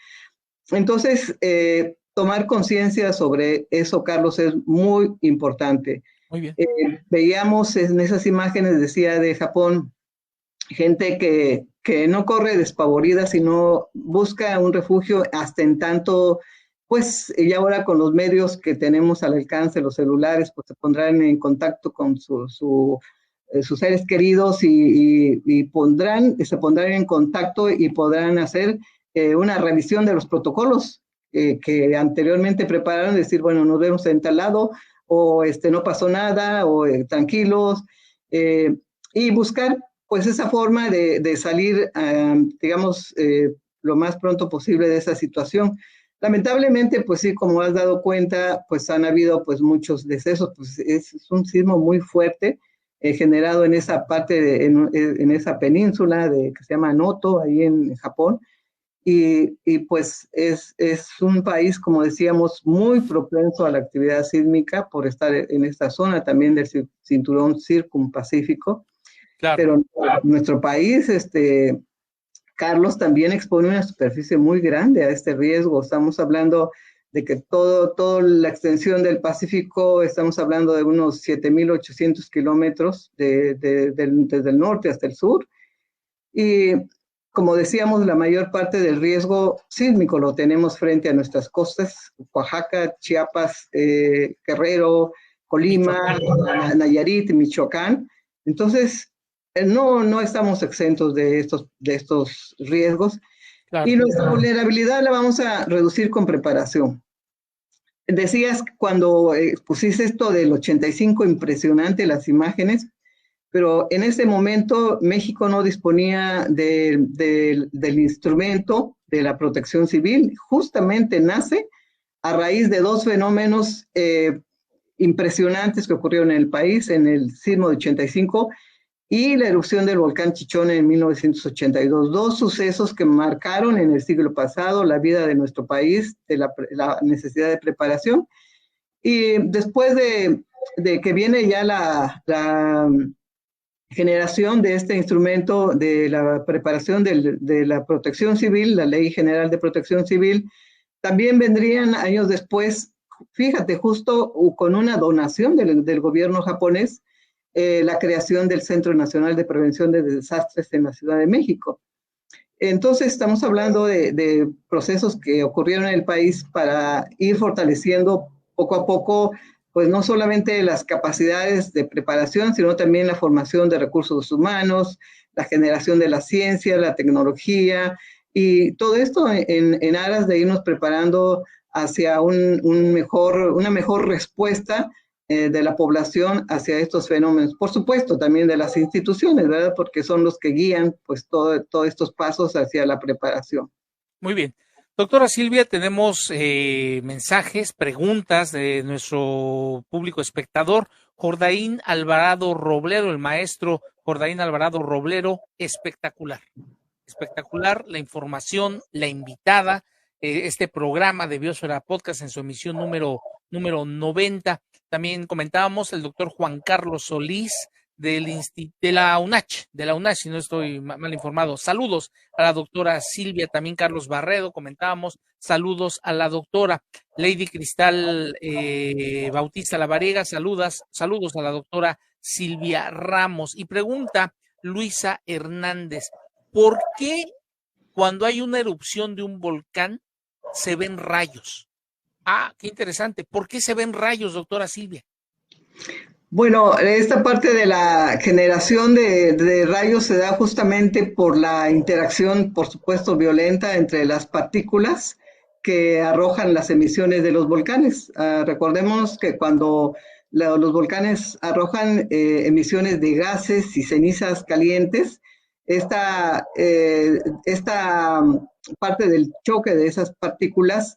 Entonces, tomar conciencia sobre eso, Carlos, es muy importante. Muy bien. Veíamos en esas imágenes, decía, de Japón, gente que no corre despavorida, sino busca un refugio hasta en tanto, pues, y ahora con los medios que tenemos al alcance, los celulares, pues se pondrán en contacto con sus seres queridos y se pondrán en contacto y podrán hacer una revisión de los protocolos que anteriormente prepararon, decir, bueno, nos vemos en tal lado, o no pasó nada, o tranquilos, y buscar pues esa forma de salir, digamos, lo más pronto posible de esa situación. Lamentablemente, pues sí, como has dado cuenta, pues han habido pues muchos decesos, pues es un sismo muy fuerte, generado en esa parte, en esa península que se llama Noto, ahí en Japón, y pues es un país, como decíamos, muy propenso a la actividad sísmica por estar en esta zona también del cinturón circumpacífico. Claro. Pero nuestro país, Carlos, también expone una superficie muy grande a este riesgo. Estamos hablando de que toda la extensión del Pacífico, estamos hablando de unos 7,800 kilómetros desde el norte hasta el sur. Y como decíamos, la mayor parte del riesgo sísmico lo tenemos frente a nuestras costas, Oaxaca, Chiapas, Guerrero, Colima, Nayarit, Michoacán. Entonces, no estamos exentos de estos riesgos. Claro. Y nuestra vulnerabilidad la vamos a reducir con preparación. Decías cuando pusiste esto del 85, impresionante las imágenes, pero en ese momento México no disponía del instrumento de la protección civil. Justamente nace a raíz de dos fenómenos impresionantes que ocurrieron en el país, en el sismo de 85 y la erupción del volcán Chichón en 1982. Dos sucesos que marcaron en el siglo pasado la vida de nuestro país, de la necesidad de preparación. Y después de que viene ya generación de este instrumento de la preparación de la protección civil, la Ley General de Protección Civil. También vendrían años después, fíjate, justo con una donación del gobierno japonés, la creación del Centro Nacional de Prevención de Desastres en la Ciudad de México. Entonces estamos hablando de procesos que ocurrieron en el país para ir fortaleciendo poco a poco, pues no solamente las capacidades de preparación, sino también la formación de recursos humanos, la generación de la ciencia, la tecnología, y todo esto en aras de irnos preparando hacia una mejor respuesta de la población hacia estos fenómenos. Por supuesto, también de las instituciones, ¿verdad? Porque son los que guían pues todos estos pasos hacia la preparación. Muy bien. Doctora Silvia, tenemos mensajes, preguntas de nuestro público espectador. Jordaín Alvarado Roblero, el maestro Jordaín Alvarado Roblero, espectacular. Espectacular la información, la invitada, este programa de Biosfera Podcast en su emisión número 90. También comentábamos el doctor Juan Carlos Solís de la UNACH, si no estoy mal informado. Saludos a la doctora Silvia, también Carlos Barredo, comentábamos. Saludos a la doctora Lady Cristal Bautista Lavariega, saludos a la doctora Silvia Ramos. Y pregunta Luisa Hernández, ¿por qué cuando hay una erupción de un volcán se ven rayos? Ah, qué interesante. ¿Por qué se ven rayos, doctora Silvia? Bueno, esta parte de la generación de rayos se da justamente por la interacción, por supuesto, violenta entre las partículas que arrojan las emisiones de los volcanes. Recordemos que cuando los volcanes arrojan emisiones de gases y cenizas calientes, esta parte del choque de esas partículas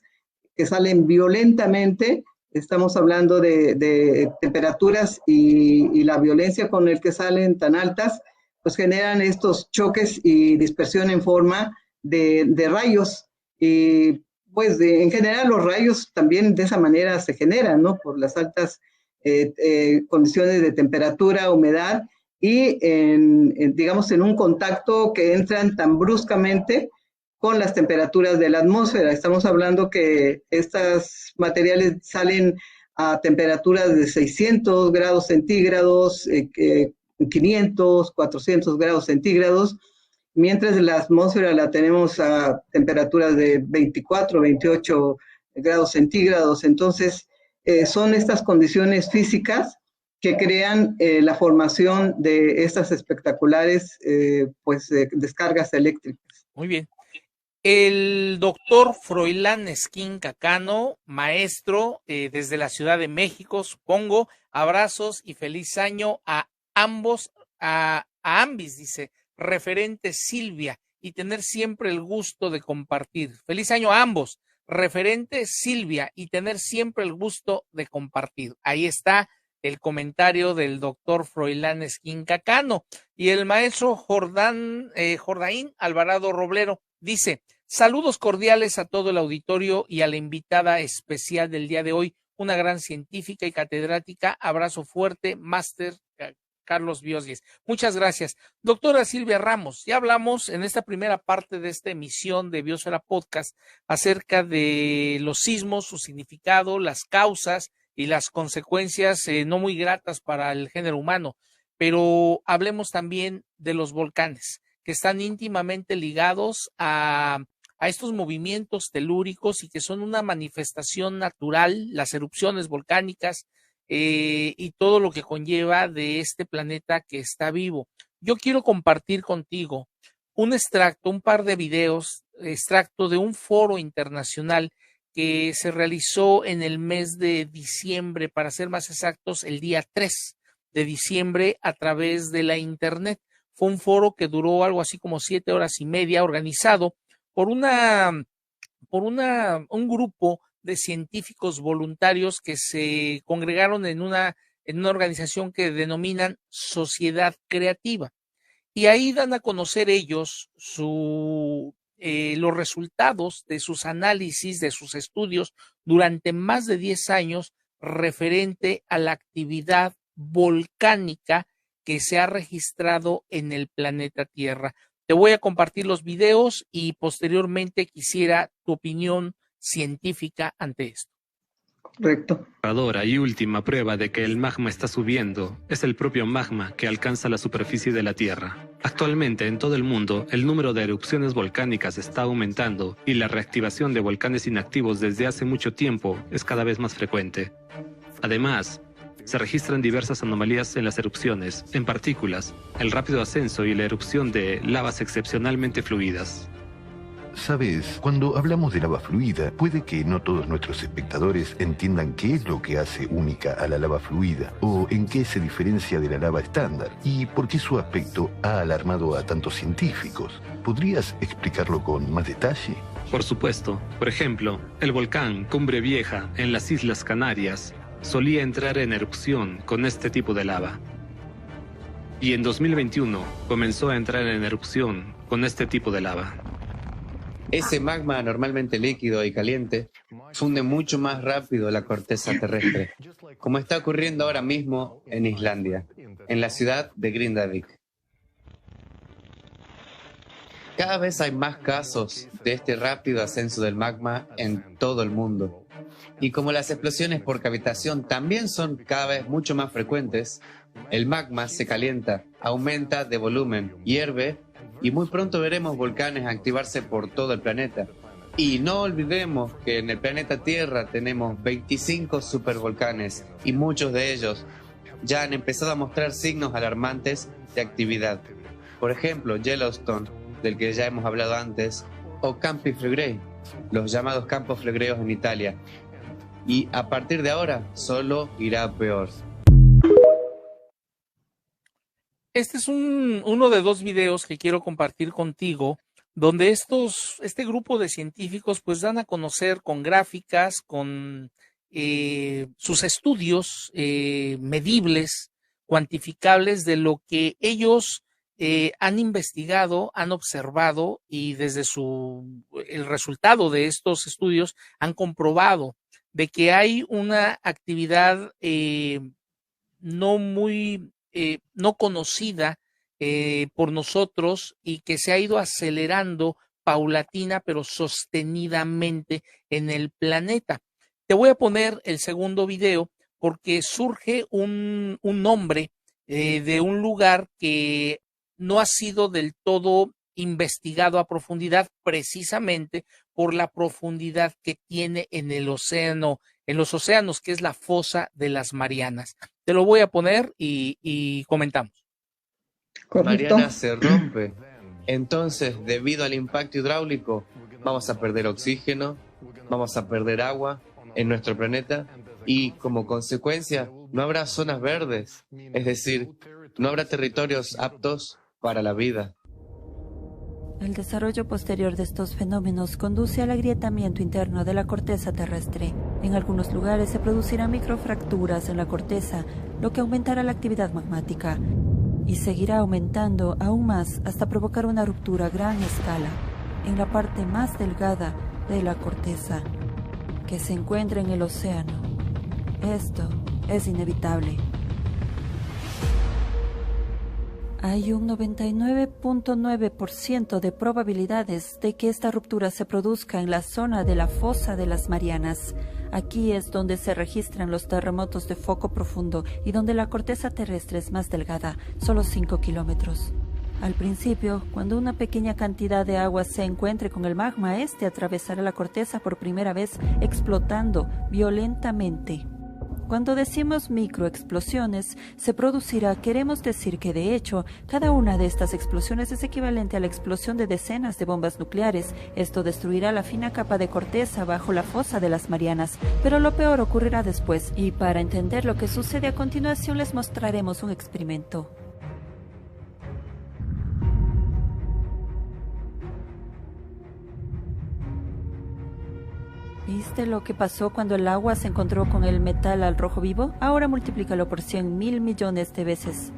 que salen violentamente, estamos hablando de temperaturas y la violencia con el que salen tan altas, pues generan estos choques y dispersión en forma de rayos. Y pues en general los rayos también de esa manera se generan, ¿no? Por las altas condiciones de temperatura, humedad y digamos en un contacto que entran tan bruscamente con las temperaturas de la atmósfera. Estamos hablando que estos materiales salen a temperaturas de 600 grados centígrados, 500, 400 grados centígrados, mientras la atmósfera la tenemos a temperaturas de 24, 28 grados centígrados. Entonces, son estas condiciones físicas que crean la formación de estas espectaculares descargas eléctricas. Muy bien. El doctor Froilán Esquín Cacano, maestro desde la Ciudad de México, supongo. Abrazos y feliz año a ambos, a ambis, dice, referente Silvia, y tener siempre el gusto de compartir. Feliz año a ambos, referente Silvia, y tener siempre el gusto de compartir. Ahí está el comentario del doctor Froilán Esquín Cacano. Y el maestro Jordaín Alvarado Roblero dice: saludos cordiales a todo el auditorio y a la invitada especial del día de hoy, una gran científica y catedrática. Abrazo fuerte, máster Carlos Biosgues. Muchas gracias. Doctora Silvia Ramos, ya hablamos en esta primera parte de esta emisión de Biosfera Podcast acerca de los sismos, su significado, las causas y las consecuencias no muy gratas para el género humano. Pero hablemos también de los volcanes, que están íntimamente ligados a estos movimientos telúricos y que son una manifestación natural, las erupciones volcánicas y todo lo que conlleva de este planeta que está vivo. Yo quiero compartir contigo un extracto, un par de videos, extracto de un foro internacional que se realizó en el mes de diciembre, para ser más exactos, el día 3 de diciembre a través de la internet. Fue un foro que duró algo así como 7 horas y media, organizado por un grupo de científicos voluntarios que se congregaron en una organización que denominan Sociedad Creativa. Y ahí dan a conocer ellos los resultados de sus análisis, de sus estudios durante más de 10 años referente a la actividad volcánica que se ha registrado en el planeta Tierra. Te voy a compartir los videos y posteriormente quisiera tu opinión científica ante esto. Correcto. Y última prueba de que el magma está subiendo es el propio magma que alcanza la superficie de la Tierra. Actualmente en todo el mundo el número de erupciones volcánicas está aumentando y la reactivación de volcanes inactivos desde hace mucho tiempo es cada vez más frecuente. Además, se registran diversas anomalías en las erupciones, en partículas, el rápido ascenso y la erupción de lavas excepcionalmente fluidas. Sabes, cuando hablamos de lava fluida, puede que no todos nuestros espectadores entiendan qué es lo que hace única a la lava fluida, o en qué se diferencia de la lava estándar, y por qué su aspecto ha alarmado a tantos científicos. ¿Podrías explicarlo con más detalle? Por supuesto. Por ejemplo, el volcán Cumbre Vieja en las Islas Canarias solía entrar en erupción con este tipo de lava. Y en 2021 comenzó a entrar en erupción con este tipo de lava. Ese magma normalmente líquido y caliente funde mucho más rápido la corteza terrestre, como está ocurriendo ahora mismo en Islandia, en la ciudad de Grindavik. Cada vez hay más casos de este rápido ascenso del magma en todo el mundo. Y como las explosiones por cavitación también son cada vez mucho más frecuentes, el magma se calienta, aumenta de volumen, hierve y muy pronto veremos volcanes activarse por todo el planeta. Y no olvidemos que en el planeta Tierra tenemos 25 supervolcanes y muchos de ellos ya han empezado a mostrar signos alarmantes de actividad. Por ejemplo, Yellowstone, del que ya hemos hablado antes, o Campi Flegrei, los llamados campos flegreos en Italia. Y a partir de ahora, solo irá peor. Este es uno de dos videos que quiero compartir contigo, donde este grupo de científicos pues dan a conocer con gráficas, con sus estudios medibles, cuantificables de lo que ellos han investigado, han observado y desde el resultado de estos estudios han comprobado de que hay una actividad no conocida por nosotros y que se ha ido acelerando paulatina pero sostenidamente en el planeta. Te voy a poner el segundo video porque surge un nombre de un lugar que no ha sido del todo investigado a profundidad precisamente por la profundidad que tiene en el océano, en los océanos, que es la fosa de las Marianas. Te lo voy a poner y comentamos. Mariana se rompe. Entonces, debido al impacto hidráulico, vamos a perder oxígeno, vamos a perder agua en nuestro planeta y como consecuencia no habrá zonas verdes, es decir, no habrá territorios aptos para la vida. El desarrollo posterior de estos fenómenos conduce al agrietamiento interno de la corteza terrestre. En algunos lugares se producirán microfracturas en la corteza, lo que aumentará la actividad magmática y seguirá aumentando aún más hasta provocar una ruptura a gran escala en la parte más delgada de la corteza, que se encuentra en el océano. Esto es inevitable. Hay un 99.9% de probabilidades de que esta ruptura se produzca en la zona de la fosa de las Marianas. Aquí es donde se registran los terremotos de foco profundo y donde la corteza terrestre es más delgada, solo 5 kilómetros. Al principio, cuando una pequeña cantidad de agua se encuentre con el magma, este atravesará la corteza por primera vez, explotando violentamente. Cuando decimos microexplosiones, se producirá, queremos decir que de hecho, cada una de estas explosiones es equivalente a la explosión de decenas de bombas nucleares. Esto destruirá la fina capa de corteza bajo la fosa de las Marianas, pero lo peor ocurrirá después, y para entender lo que sucede a continuación les mostraremos un experimento. ¿Viste lo que pasó cuando el agua se encontró con el metal al rojo vivo? Ahora multiplícalo por 100.000 millones de veces.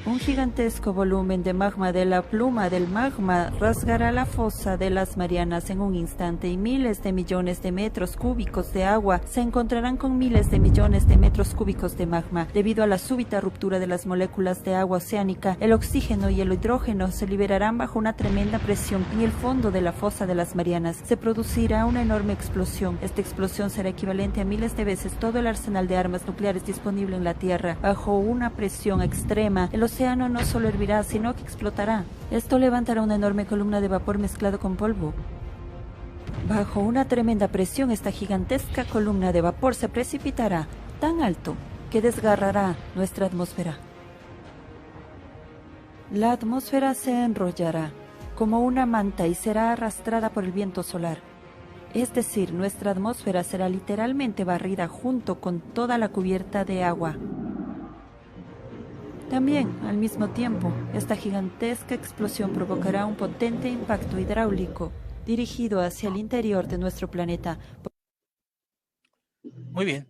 Un gigantesco volumen de magma de la pluma del magma rasgará la fosa de las Marianas en un instante y miles de millones de metros cúbicos de agua se encontrarán con miles de millones de metros cúbicos de magma. Debido a la súbita ruptura de las moléculas de agua oceánica, el oxígeno y el hidrógeno se liberarán bajo una tremenda presión en el fondo de la fosa de las Marianas. Se producirá una enorme explosión. Esta explosión será equivalente a miles de veces todo el arsenal de armas nucleares disponible en la Tierra. Bajo una presión extrema, el océano no solo hervirá, sino que explotará. Esto levantará una enorme columna de vapor mezclado con polvo. Bajo una tremenda presión, esta gigantesca columna de vapor se precipitará tan alto que desgarrará nuestra atmósfera. La atmósfera se enrollará como una manta y será arrastrada por el viento solar. Es decir, nuestra atmósfera será literalmente barrida junto con toda la cubierta de agua. También, al mismo tiempo, esta gigantesca explosión provocará un potente impacto hidráulico dirigido hacia el interior de nuestro planeta. Muy bien.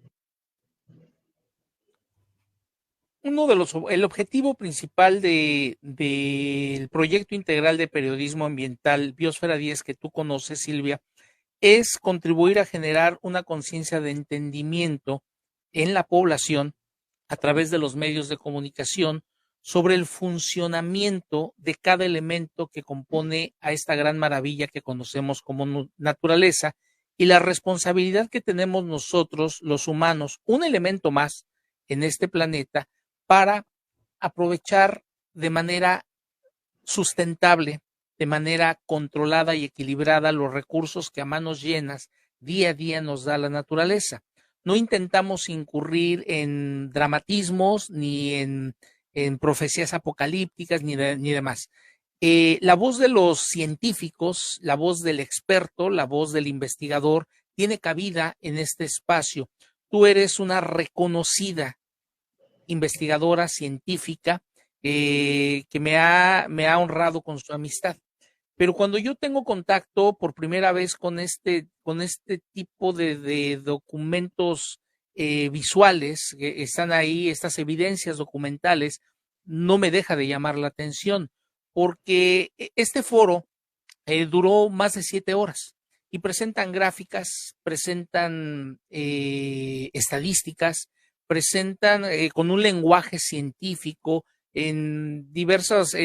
El objetivo principal del proyecto integral de periodismo ambiental Biosfera 10 que tú conoces, Silvia, es contribuir a generar una conciencia de entendimiento en la población a través de los medios de comunicación sobre el funcionamiento de cada elemento que compone a esta gran maravilla que conocemos como naturaleza y la responsabilidad que tenemos nosotros, los humanos, un elemento más en este planeta para aprovechar de manera sustentable, de manera controlada y equilibrada los recursos que a manos llenas día a día nos da la naturaleza. No intentamos incurrir en dramatismos ni en profecías apocalípticas ni demás. La voz de los científicos, la voz del experto, la voz del investigador tiene cabida en este espacio. Tú eres una reconocida investigadora científica que me ha honrado con su amistad. Pero cuando yo tengo contacto por primera vez con este tipo de documentos visuales que están ahí, estas evidencias documentales, no me deja de llamar la atención, porque este foro duró más de 7 horas y presentan gráficas, presentan estadísticas, presentan con un lenguaje científico en diversas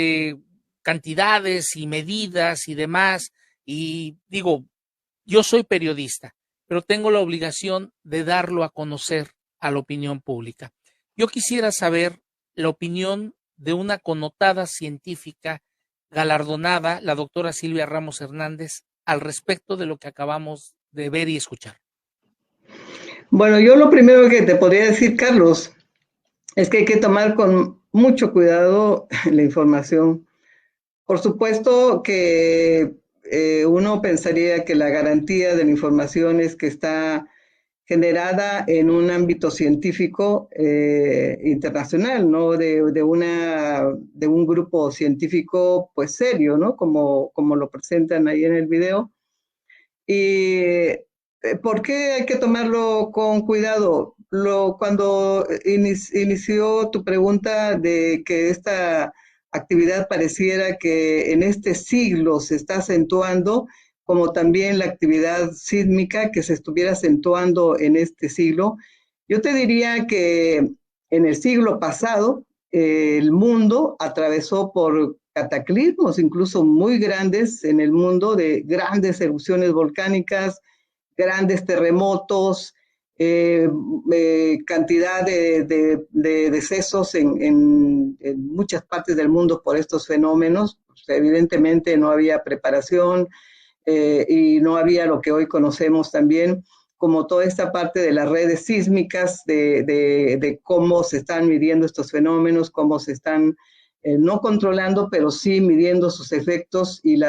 cantidades y medidas y demás. Y digo, yo soy periodista, pero tengo la obligación de darlo a conocer a la opinión pública. Yo quisiera saber la opinión de una connotada científica galardonada, la doctora Silvia Ramos Hernández, al respecto de lo que acabamos de ver y escuchar. Bueno, yo lo primero que te podría decir, Carlos, es que hay que tomar con mucho cuidado la información. Por supuesto que uno pensaría que la garantía de la información es que está generada en un ámbito científico internacional, ¿no? De un grupo científico pues serio, ¿no? Como lo presentan ahí en el video. Y ¿por qué hay que tomarlo con cuidado? Cuando inició tu pregunta de que esta actividad pareciera que en este siglo se está acentuando, como también la actividad sísmica que se estuviera acentuando en este siglo, yo te diría que en el siglo pasado el mundo atravesó por cataclismos incluso muy grandes en el mundo, de grandes erupciones volcánicas, grandes terremotos, cantidad de decesos en muchas partes del mundo por estos fenómenos. Pues, evidentemente no había preparación y no había lo que hoy conocemos también como toda esta parte de las redes sísmicas, de cómo se están midiendo estos fenómenos, cómo se están no controlando, pero sí midiendo sus efectos y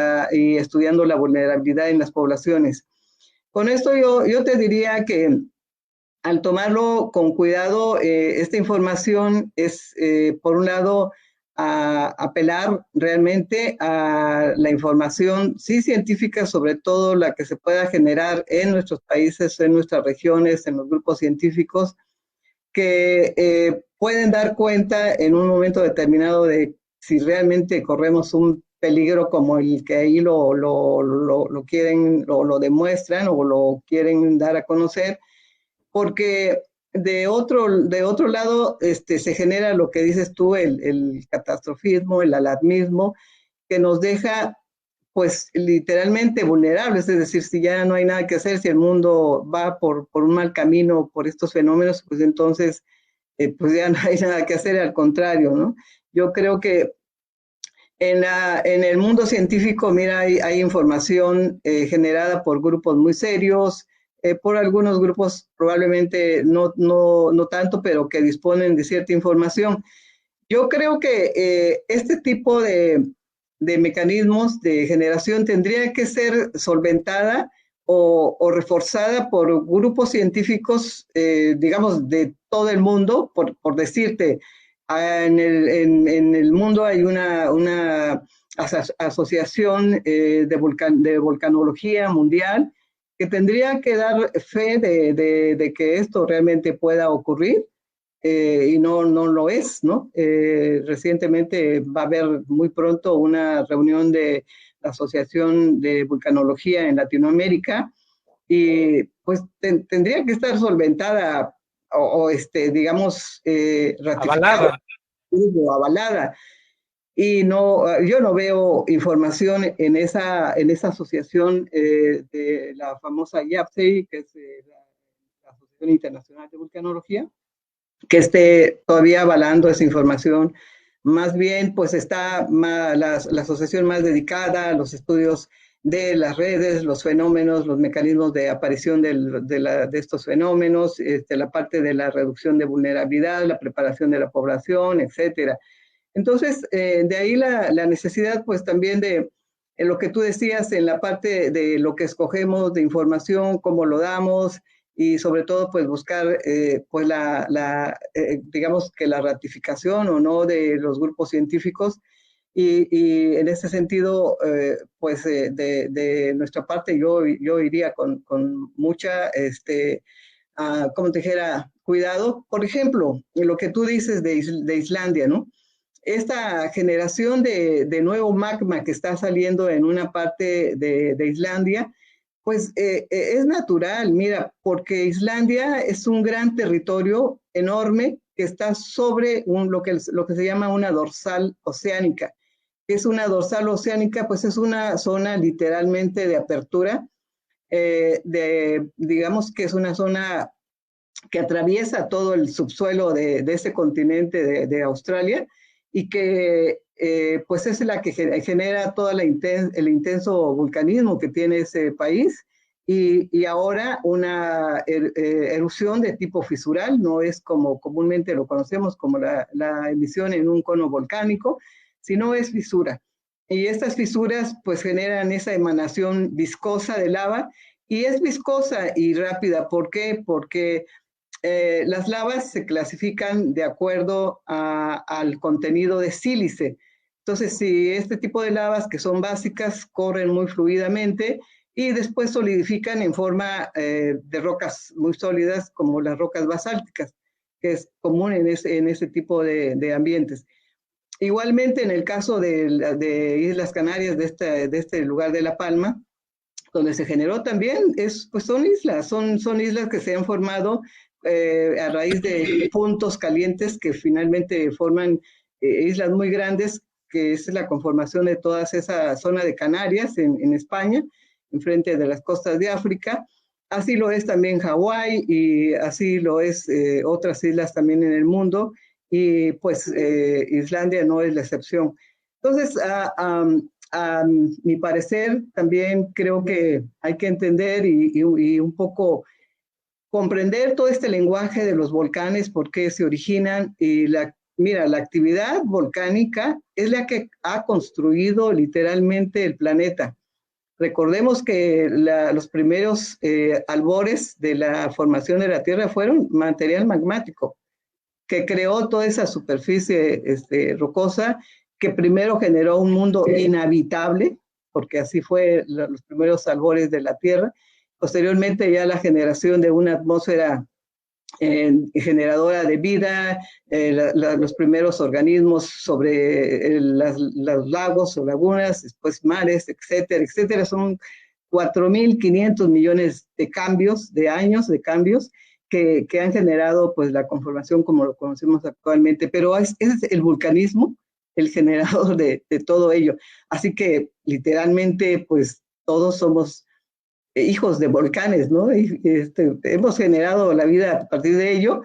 estudiando la vulnerabilidad en las poblaciones. Con esto yo te diría que al tomarlo con cuidado, esta información es, por un lado, apelar realmente a la información, sí científica, sobre todo la que se pueda generar en nuestros países, en nuestras regiones, en los grupos científicos, que pueden dar cuenta en un momento determinado de si realmente corremos un peligro como el que ahí lo quieren, lo demuestran o lo quieren dar a conocer, porque de otro lado se genera lo que dices tú, el catastrofismo, el alarmismo, que nos deja pues literalmente vulnerables, es decir, si ya no hay nada que hacer, si el mundo va por un mal camino por estos fenómenos, pues entonces pues ya no hay nada que hacer, al contrario, ¿no? Yo creo que en el mundo científico, mira, hay información generada por grupos muy serios, por algunos grupos probablemente no tanto, pero que disponen de cierta información. Yo creo que este tipo de mecanismos de generación tendría que ser solventada o reforzada por grupos científicos, digamos, de todo el mundo, por decirte, en el mundo hay una asociación de volcanología mundial que tendría que dar fe de que esto realmente pueda ocurrir, y no lo es, ¿no? Recientemente va a haber muy pronto una reunión de la Asociación de Vulcanología en Latinoamérica, y pues tendría que estar solventada o digamos, ratificada o avalada. Y yo no veo información en esa asociación de la famosa IAPSEI, que es la Asociación Internacional de Vulcanología, que esté todavía avalando esa información. Más bien, pues está la asociación más dedicada a los estudios de las redes, los fenómenos, los mecanismos de aparición de estos fenómenos, la parte de la reducción de vulnerabilidad, la preparación de la población, etcétera. Entonces, de ahí la necesidad, pues también de lo que tú decías, en la parte de lo que escogemos de información, cómo lo damos, y sobre todo, pues buscar, pues digamos que la ratificación o no de los grupos científicos. Y en ese sentido, pues de nuestra parte, yo iría con mucha, como te dijera, cuidado. Por ejemplo, lo que tú dices de Islandia, ¿no? Esta generación de nuevo magma que está saliendo en una parte de Islandia, pues es natural, mira, porque Islandia es un gran territorio enorme que está sobre lo que se llama una dorsal oceánica. ¿Qué es una dorsal oceánica? Pues es una zona literalmente de apertura, digamos que es una zona que atraviesa todo el subsuelo de ese continente de Australia, y que pues es la que genera todo el intenso vulcanismo que tiene ese país, y ahora una erupción de tipo fisural, no es como comúnmente lo conocemos como la emisión en un cono volcánico, sino es fisura. Y estas fisuras pues generan esa emanación viscosa de lava, y es viscosa y rápida. ¿Por qué? Porque las lavas se clasifican de acuerdo al contenido de sílice. Entonces, si este tipo de lavas que son básicas corren muy fluidamente y después solidifican en forma de rocas muy sólidas, como las rocas basálticas, que es común en ese tipo de ambientes. Igualmente, en el caso de Islas Canarias, de este lugar de La Palma, donde se generó también, pues son islas que se han formado a raíz de puntos calientes que finalmente forman islas muy grandes, que es la conformación de toda esa zona de Canarias en España, enfrente de las costas de África. Así lo es también Hawái, y así lo es otras islas también en el mundo, y pues Islandia no es la excepción. Entonces, a mi parecer, también creo que hay que entender y un poco comprender todo este lenguaje de los volcanes, por qué se originan. Y mira, la actividad volcánica es la que ha construido literalmente el planeta. Recordemos que los primeros albores de la formación de la Tierra fueron material magmático, que creó toda esa superficie rocosa, que primero generó un mundo inhabitable, porque así fue los primeros albores de la Tierra. Posteriormente ya la generación de una atmósfera generadora de vida, los primeros organismos sobre los lagos o lagunas, después mares, etcétera, etcétera. Son 4.500 millones de cambios, de años de cambios, que han generado pues la conformación como lo conocemos actualmente, pero es el vulcanismo el generador de todo ello. Así que literalmente pues todos somos hijos de volcanes, ¿no? Hemos generado la vida a partir de ello,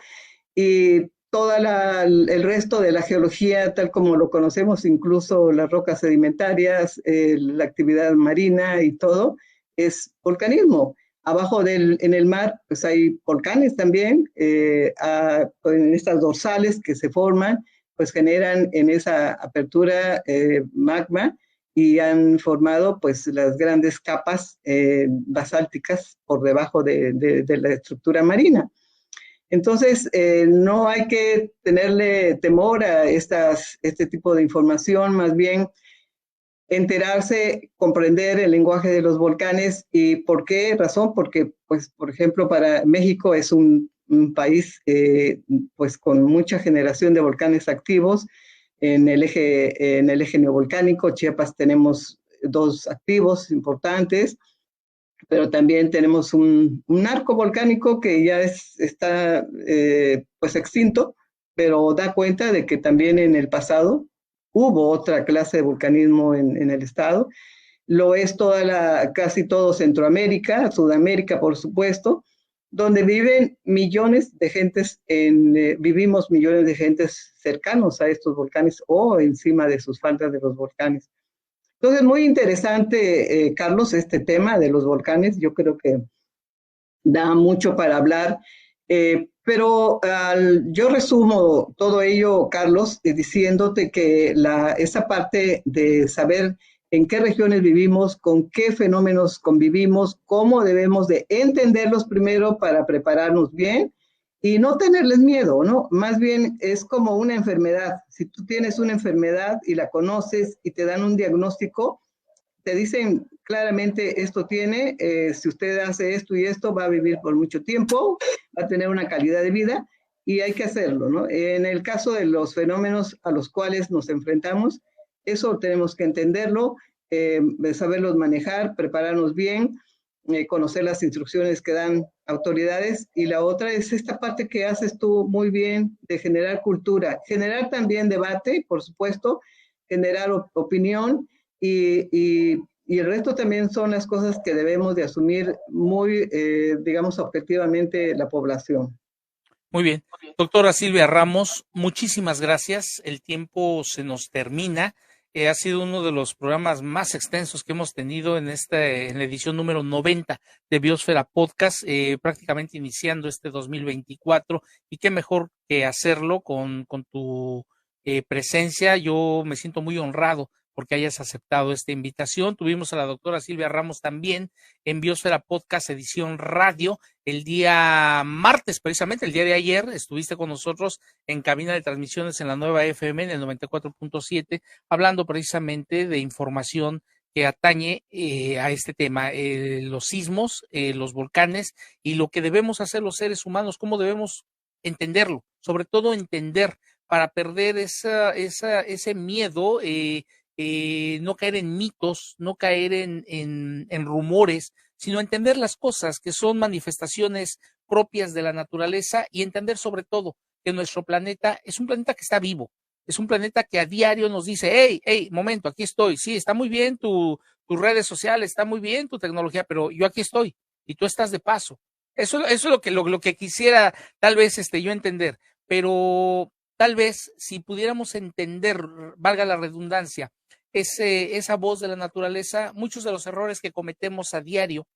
y todo el resto de la geología, tal como lo conocemos, incluso las rocas sedimentarias, la actividad marina y todo, es volcanismo. Abajo en el mar, pues hay volcanes también, en estas dorsales que se forman, pues generan en esa apertura magma, y han formado pues las grandes capas basálticas por debajo de la estructura marina. Entonces, no hay que tenerle temor a este tipo de información, más bien enterarse, comprender el lenguaje de los volcanes. ¿Y por qué razón? Porque, pues, por ejemplo, para México es un país pues con mucha generación de volcanes activos. En el eje neovolcánico, Chiapas, tenemos 2 activos importantes, pero también tenemos un arco volcánico que ya está pues extinto, pero da cuenta de que también en el pasado hubo otra clase de volcanismo en el estado. Lo es casi todo Centroamérica, Sudamérica, por supuesto, donde viven millones de gentes, vivimos millones de gentes cercanos a estos volcanes o encima de sus faldas de los volcanes. Entonces, muy interesante, Carlos, este tema de los volcanes. Yo creo que da mucho para hablar, pero yo resumo todo ello, Carlos, diciéndote que esa parte de saber en qué regiones vivimos, con qué fenómenos convivimos, cómo debemos de entenderlos primero para prepararnos bien y no tenerles miedo, ¿no? Más bien es como una enfermedad. Si tú tienes una enfermedad y la conoces y te dan un diagnóstico, te dicen claramente esto tiene, si usted hace esto y esto, va a vivir por mucho tiempo, va a tener una calidad de vida y hay que hacerlo, ¿no? En el caso de los fenómenos a los cuales nos enfrentamos, eso tenemos que entenderlo, saberlos manejar, prepararnos bien, conocer las instrucciones que dan autoridades. Y la otra es esta parte que haces tú muy bien de generar cultura, generar también debate, por supuesto, generar opinión, y el resto también son las cosas que debemos de asumir muy, digamos, objetivamente la población. Muy bien. Doctora Silvia Ramos, muchísimas gracias. El tiempo se nos termina. Ha sido uno de los programas más extensos que hemos tenido en la edición número 90 de Biosfera Podcast, prácticamente iniciando este 2024. Y qué mejor que hacerlo con tu presencia. Yo me siento muy honrado porque hayas aceptado esta invitación. Tuvimos a la doctora Silvia Ramos también en Biosfera Podcast edición radio el día martes, precisamente el día de ayer, estuviste con nosotros en cabina de transmisiones en la nueva FM en el 94.7, hablando precisamente de información que atañe a este tema, los sismos, los volcanes y lo que debemos hacer los seres humanos, cómo debemos entenderlo, sobre todo entender para perder ese miedo, no caer en mitos, no caer en rumores, sino entender las cosas que son manifestaciones propias de la naturaleza y entender sobre todo que nuestro planeta es un planeta que está vivo, es un planeta que a diario nos dice, hey, momento, aquí estoy, sí, está muy bien tus redes sociales, está muy bien tu tecnología, pero yo aquí estoy y tú estás de paso. Eso es lo que quisiera tal vez yo entender, pero tal vez si pudiéramos entender, valga la redundancia, esa voz de la naturaleza, muchos de los errores que cometemos a diario,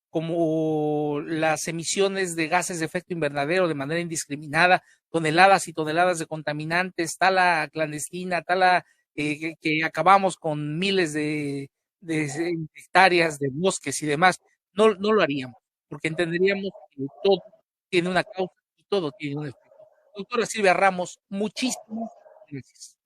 como las emisiones de gases de efecto invernadero de manera indiscriminada, toneladas y toneladas de contaminantes, tala clandestina, tala que acabamos con miles de hectáreas de bosques y demás, no lo haríamos, porque entenderíamos que todo tiene una causa y todo tiene un efecto. Doctora Silvia Ramos, muchísimas gracias.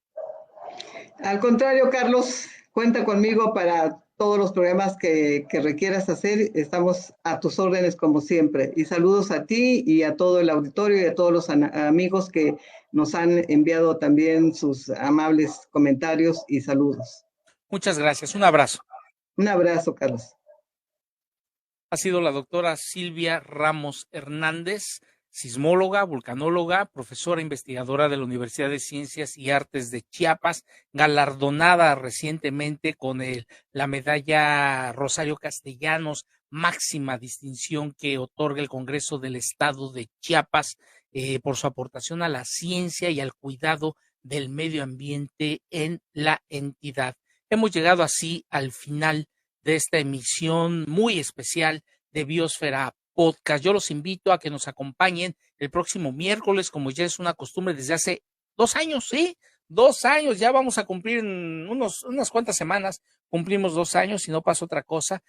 Al contrario, Carlos, cuenta conmigo para todos los programas que requieras hacer, estamos a tus órdenes como siempre. Y saludos a ti y a todo el auditorio y a todos los amigos que nos han enviado también sus amables comentarios y saludos. Muchas gracias. Un abrazo. Un abrazo, Carlos. Ha sido la doctora Silvia Ramos Hernández, sismóloga, vulcanóloga, profesora investigadora de la Universidad de Ciencias y Artes de Chiapas, galardonada recientemente con la medalla Rosario Castellanos, máxima distinción que otorga el Congreso del Estado de Chiapas por su aportación a la ciencia y al cuidado del medio ambiente en la entidad. Hemos llegado así al final de esta emisión muy especial de Biosfera Podcast. Yo los invito a que nos acompañen el próximo miércoles, como ya es una costumbre desde hace 2 años, ¿sí? 2 años, ya vamos a cumplir en unas cuantas semanas, cumplimos 2 años y no pasa otra cosa.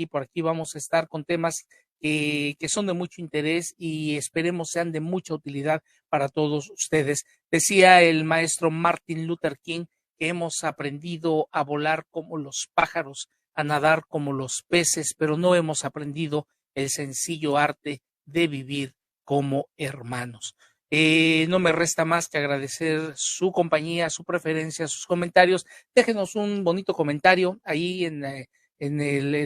Por aquí vamos a estar con temas que son de mucho interés y esperemos sean de mucha utilidad para todos ustedes. Decía el maestro Martin Luther King que hemos aprendido a volar como los pájaros, a nadar como los peces, pero no hemos aprendido el sencillo arte de vivir como hermanos. No me resta más que agradecer su compañía, su preferencia, sus comentarios. Déjenos un bonito comentario ahí en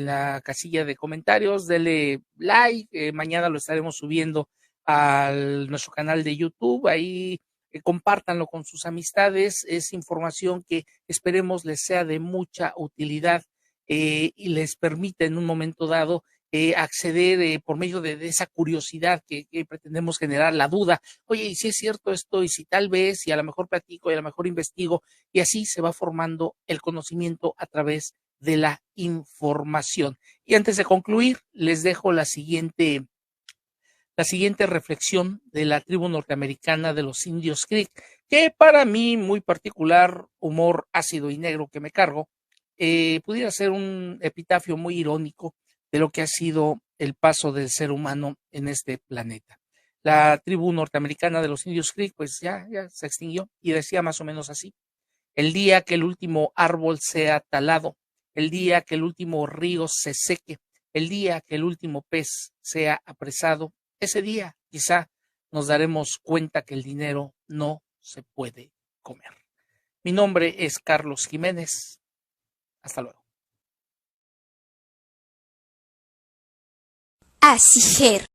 la casilla de comentarios. Dele like. Mañana lo estaremos subiendo a nuestro canal de YouTube. Ahí compártanlo con sus amistades. Es información que esperemos les sea de mucha utilidad y les permita en un momento dado acceder por medio de esa curiosidad que pretendemos generar, la duda. Oye, ¿y si es cierto esto? Y si tal vez, y a lo mejor platico, y a lo mejor investigo, y así se va formando el conocimiento a través de la información. Y antes de concluir, les dejo la siguiente reflexión de la tribu norteamericana de los indios Creek, que para mí, muy particular, humor ácido y negro que me cargo, pudiera ser un epitafio muy irónico de lo que ha sido el paso del ser humano en este planeta. La tribu norteamericana de los indios Creek, pues ya se extinguió y decía más o menos así: el día que el último árbol sea talado, el día que el último río se seque, el día que el último pez sea apresado, ese día quizá nos daremos cuenta que el dinero no se puede comer. Mi nombre es Carlos Jiménez. Hasta luego. Asijer.